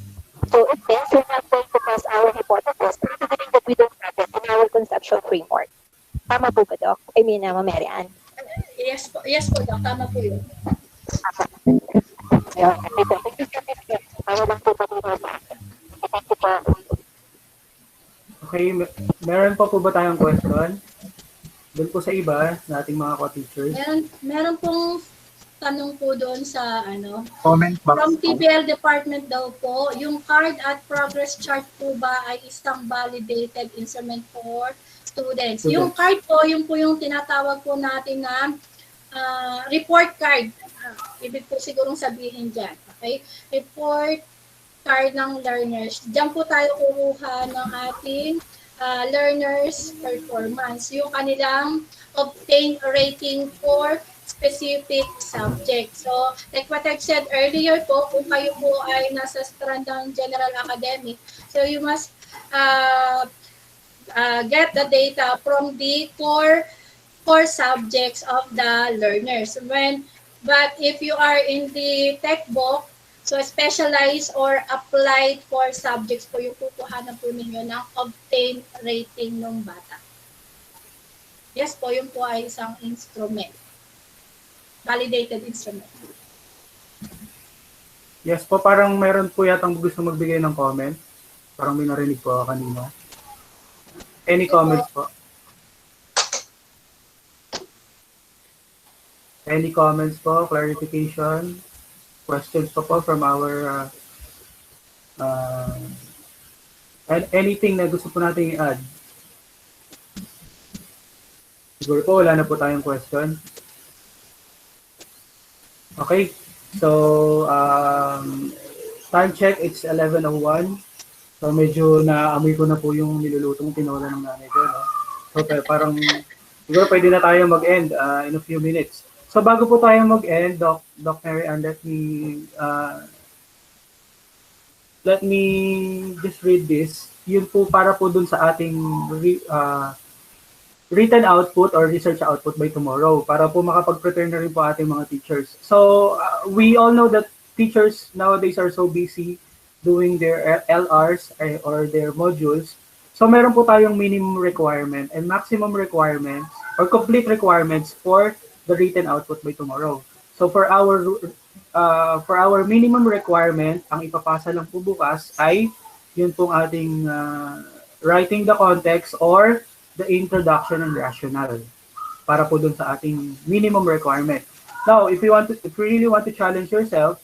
S7: So it means we're not going to test our hypothesis, considering that we don't have it in our conceptual framework. Tama po ba, Doc? I mean, Ma'am Mary Ann.
S3: Yes po, Doc. Tama po yun.
S1: Okay, meron pa po ba tayong question? Doon po sa iba, sa ating mga co-teachers.
S3: Meron pong tanong po doon sa
S4: Comment box.
S3: From TPL department daw po, yung card at progress chart po ba ay isang validated instrument for students? Yung card po, yung tinatawag po natin na report card. Ibig po sigurong sabihin dyan. Okay? Report card ng learners. Diyan po tayo kukuha ng ating learners' performance. Yung kanilang obtained rating for specific subject. So, like what I've said earlier po, kung kayo po ay nasa strand ng general academic, so you must get the data from the core subjects of the learners. But if you are in the textbook, so specialized or applied for subjects po yung kukuhanan po ninyo ng obtained rating ng bata. Yes po, yun po ay isang instrument. Validated instrument.
S1: Yes po, parang meron po yatang gusto magbigay ng comment. Parang may narinig po kanina. Any comments po? Any comments po? Clarification? Questions po from our and anything na gusto po nating i-add? Siguro po wala na po tayong question. Okay, so time check, it's 11:01. So medyo naamoy ko na po yung nilulutong tinola ng nanay ko. No? So parang siguro pwede na tayo mag-end in a few minutes. So bago po tayo mag-end, Doc Mary Ann, let me just read this. Yun po para po dun sa ating written output or research output by tomorrow para po makapag-prepare na rin po ating mga teachers. So we all know that teachers nowadays are so busy doing their LRs or their modules. So meron po tayong minimum requirement and maximum requirements or complete requirements for the written output by tomorrow. So for our minimum requirement, ang ipapasa lang po bukas ay yun pong ating writing the context or the introduction and rationale. para po dun sa ating minimum requirement. Now, if you really want to challenge yourself,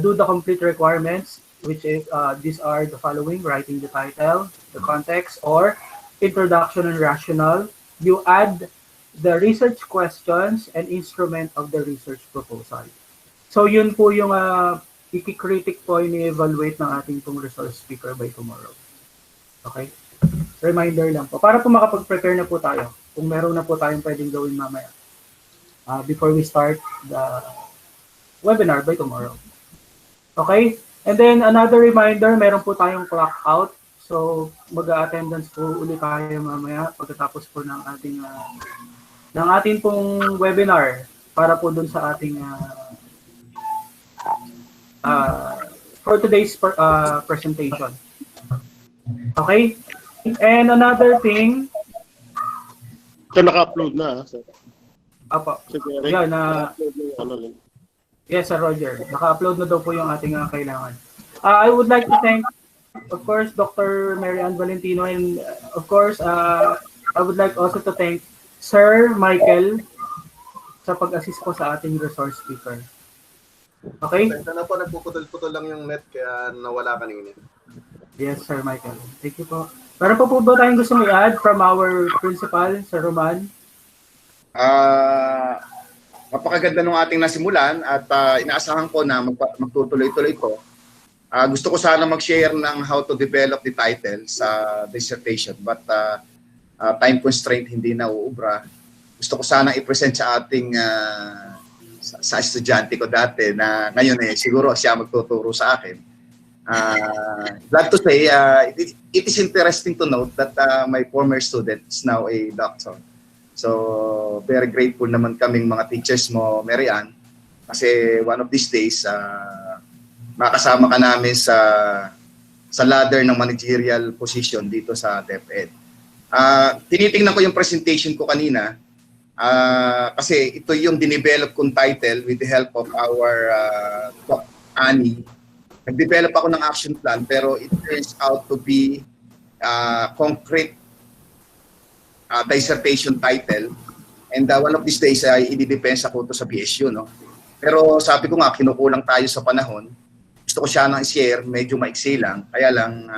S1: do the complete requirements, which is these are the following: writing the title, the context, or introduction and rationale. You add the research questions and instrument of the research proposal. So yun po yung i-critic po, ini-evaluate ng ating pong resource speaker by tomorrow. Okay? Reminder lang po. Para po makapag-prepare na po tayo. Kung meron na po tayong pwedeng gawin mamaya. Before we start the webinar by tomorrow. Okay? And then another reminder, meron po tayong clock out. So mag-attendance po ulit tayo mamaya pagkatapos po ng ating pong webinar para po dun sa ating for today's presentation. Okay? And another thing,
S11: so naka-upload na.
S1: Apo.
S11: Sige,
S1: yan, yes, Sir Roger. Naka-upload na daw po yung ating kailangan. I would like to thank, of course, Dr. Mary Ann Valentino, and of course, I would like also to thank Sir Michael sa pag-assist po sa ating resource speaker. Okay?
S8: Sana po, nagpuputol-putol lang yung net kaya nawala kanina.
S1: Yes, Sir Michael. Thank you po. Meron pa po ba tayong gusto i-add from our principal, Sir Roman?
S2: Napakaganda ng ating nasimulan at inaasahan ko na magtutuloy-tuloy ito. Gusto ko sana mag-share ng how to develop the title sa dissertation, but time constraint hindi na uubra. Gusto ko sana i-present sa ating sa estudyante ko dati na ngayon siguro siya magtuturo sa akin. Glad to say, it is interesting to note that my former student is now a doctor. So, very grateful naman kaming mga teachers mo, Mary Ann, kasi one of these days, makasama ka namin sa ladder ng managerial position dito sa DepEd. Tinitingnan ko yung presentation ko kanina, kasi ito yung dinevelop kong title with the help of our Doc Annie. Nag-develop ako ng action plan pero it turns out to be concrete dissertation title, and one of these days ay i-depensa ko to sa BSU, no? Pero sabi ko nga, kinukulang tayo sa panahon. Gusto ko siya nang i-share, medyo maiksi lang. Kaya lang,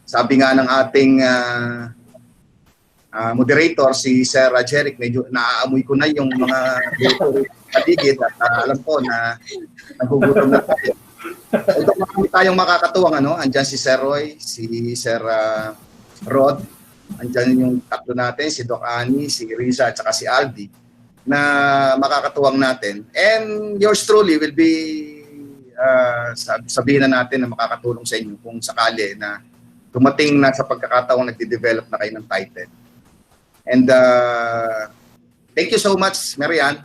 S2: sabi nga ng ating moderator, si Sir Jeric, medyo naaamoy ko na yung mga paligid at alam ko na nagugutom na tayo. Ito marami tayong makakatuwang, andyan si Sir Roy, si Sir Rod, andyan yung tatlo natin, si Doc Annie, si Riza, at saka si Aldi, na makakatuwang natin. And yours truly will be, sabihin na natin na makakatulong sa inyo kung sakali na dumating na sa pagkakataong nagde-develop na kayo ng title. And thank you so much, Mary Ann.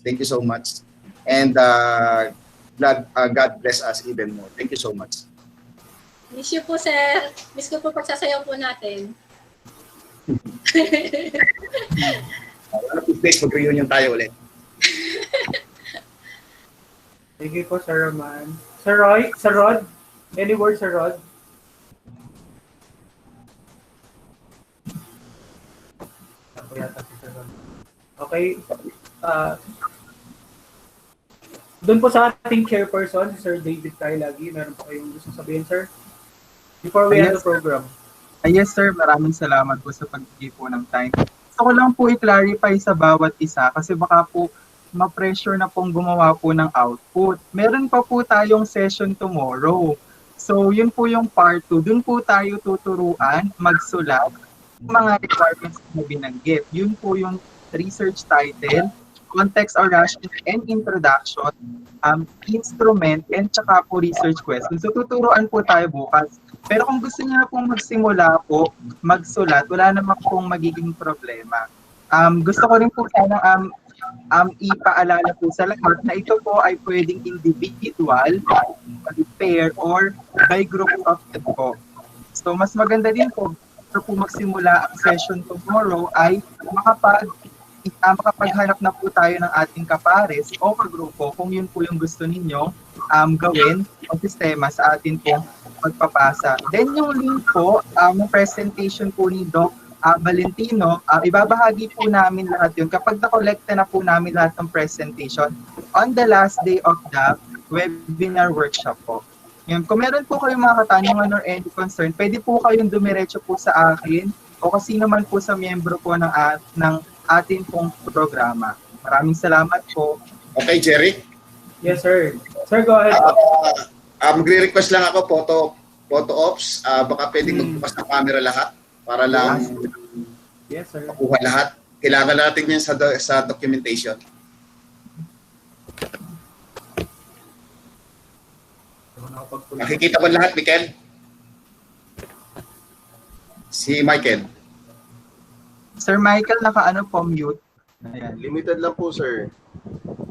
S2: Thank you so much. And God bless us even more. Thank you so much.
S3: Miss you po, sir. Miss ko po pagsasayaw po natin.
S2: Please, mag-reunion tayo ulit.
S1: Thank you po, Sir Roman. Sir Roy, Sir Rod, any words, Sir Rod? Okay. Doon po sa ating chairperson, Sir David Tailagi, meron po kayong gusto sabihin, sir? Before we end the program.
S4: Yes, sir. Maraming salamat po sa pagbigay po ng time. Gusto ko lang po i-clarify sa bawat isa kasi baka po ma-pressure na pong gumawa po ng output. Meron pa po tayong session tomorrow. So, yun po yung part 2. Doon po tayo tuturuan, magsulat, mga requirements na binanggit. Yun po yung research title, context or rationale and introduction, instrument, and tsaka po research questions. So, tuturuan po tayo bukas. Pero kung gusto niyo na pong magsimula po, magsulat, wala naman pong magiging problema. Gusto ko rin po sana ipaalala po sa lahat na ito po ay pwedeng individual, pair, or by group of them po. So, mas maganda din po magsimula ang session tomorrow ay makapaghanap na po tayo ng ating kapares o kagrupo kung yun po yung gusto ninyo gawin o sistema sa atin pong magpapasa. Then yung link po, yung presentation po ni Doc Valentino, ibabahagi po namin lahat yun kapag na-collecta na po namin lahat ng presentation on the last day of the webinar workshop po. Yun, kung meron po kayong mga katanungan or any concern, pwede po kayong dumiretso po sa akin o kasi naman po sa miyembro po ng atin pong programa. Maraming salamat po.
S2: Okay, Jerry?
S1: Yes, sir. Sir, go ahead.
S2: Magre-request lang ako, photo ops. Baka pwedeng magbukas ng camera lahat para lang
S1: Yes, sir.
S2: makuha lahat. Kailangan natin yun sa documentation. Nakikita ko lahat, Michael? Si Michael.
S4: Sir Michael, naka-ano po, mute.
S8: Ayan. Limited lang po, sir.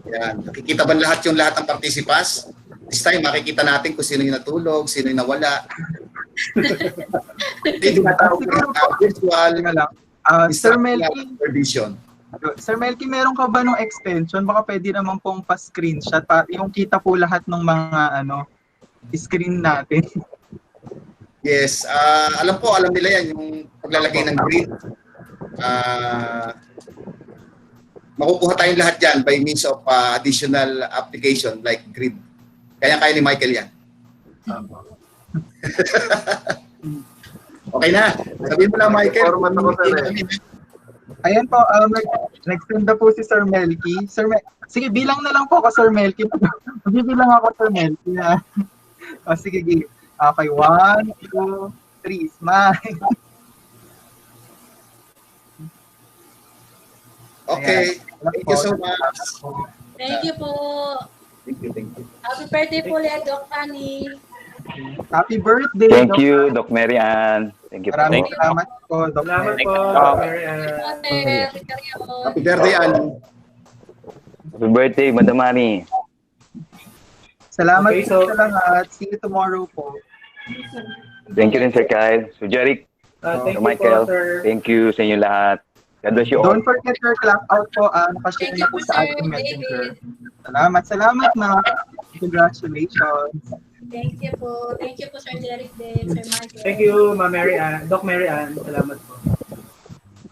S2: Yan. Nakikita ba lahat ng participants? This time, makikita natin kung sino yung natulog, sino yung nawala. Virtual.
S4: Sir Melky,
S2: vision.
S4: Sir Melky, meron ka ba ng extension? Baka pwede naman pong pa-screenshot para yung kita po lahat ng mga screen natin.
S2: Yes, alam nila yan, yung paglalagay ng grid. Makukuha tayong lahat dyan by means of additional application like grid. Kaya ni Michael yan. Okay na. Sabihin mo lang, Michael.
S4: Ayan po, nag-send na po si Sir Melky. Sige, bilang na lang po ako, Sir Melky. Bibilang ako, Sir Melky. Sige, okay, 1, 2, 3, smile.
S2: Okay, thank you so much.
S3: Thank you po.
S2: Thank you.
S3: Happy birthday po ulit, Doc Annie.
S4: Happy birthday,
S9: Thank you, Doc Mary Ann. Thank you po.
S4: Maraming salamat po, Doc.
S1: Salamat po, Mary Ann.
S2: Happy birthday, Ann.
S9: Happy birthday, Madam Annie.
S4: Salamat
S1: Okay,
S4: po
S1: so-
S4: sa lahat. See you tomorrow po.
S9: Thank you rin, Sir Kyle. So, Jeric,
S1: Thank
S9: Sir
S1: you
S9: Michael,
S1: po, sir.
S9: thank you sa inyo lahat. God bless you all.
S4: Don't forget your clock out po. Nakashare
S3: Thank
S4: na
S3: you
S4: po
S3: po,
S4: sa
S3: Sir
S4: ating messenger.
S3: David.
S4: Salamat na. Congratulations.
S3: Thank you po. Thank you po, Sir Derek din, Sir Michael.
S1: Thank you, Ma'am Mary Ann. Doc Mary Ann, salamat po.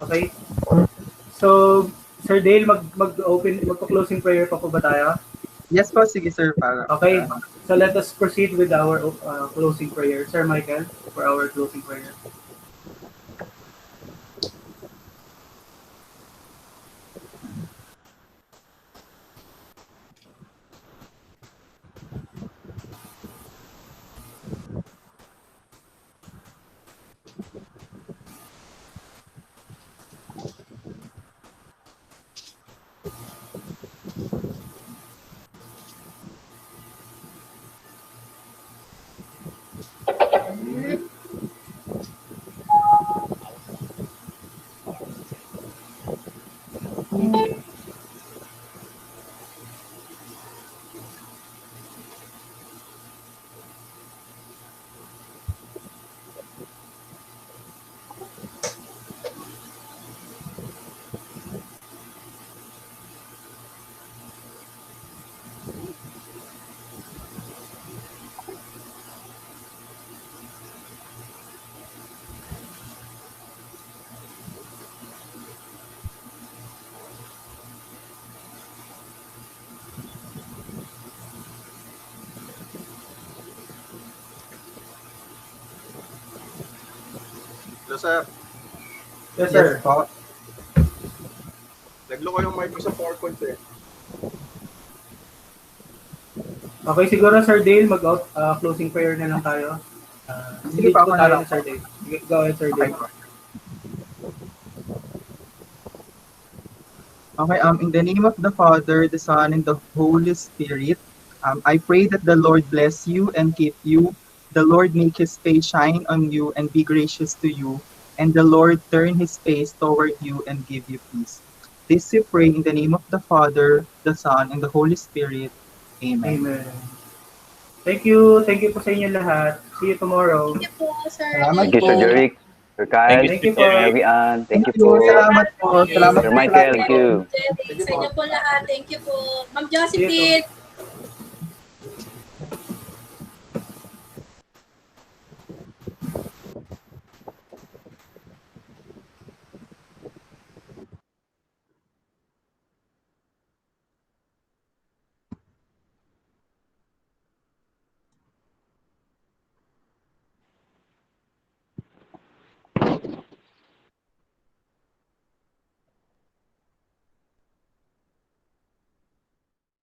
S1: Okay. So, Sir Dale, magpo-closing prayer pa po ba tayo?
S4: Yes po, sige sir.
S1: Okay. So let us proceed with our closing prayer. Sir Michael, for our closing prayer.
S8: Hello, sir.
S1: Yes, sir.
S4: Yes po.
S8: Naglo ko yung mic ko sa PowerPoint eh.
S1: Okay, siguro Sir Dale, closing prayer na lang tayo.
S4: Sige pa, ako na
S1: tayo
S4: lang.
S1: Sir Dale. Sige, go ahead, Sir Dale.
S4: Okay, in the name of the Father, the Son, and the Holy Spirit, I pray that the Lord bless you and keep you. The Lord make his face shine on you and be gracious to you. And the Lord turn his face toward you and give you peace. This we pray in the name of the Father, the Son, and the Holy Spirit. Amen.
S1: Amen. Thank you. Thank you po sa inyo lahat. See you tomorrow.
S3: Thank you po, Sir.
S4: Salamat
S9: Thank you, Sir Jeric, Sir Kyle,
S1: Thank you
S9: Sir
S1: po.
S9: Mary Ann. Thank you po.
S4: Salamat po. Salamat
S9: Sir
S4: po.
S9: Michael, thank you.
S3: Sa inyo po lahat. Thank you po. Ma'am
S1: See you
S3: Josephine.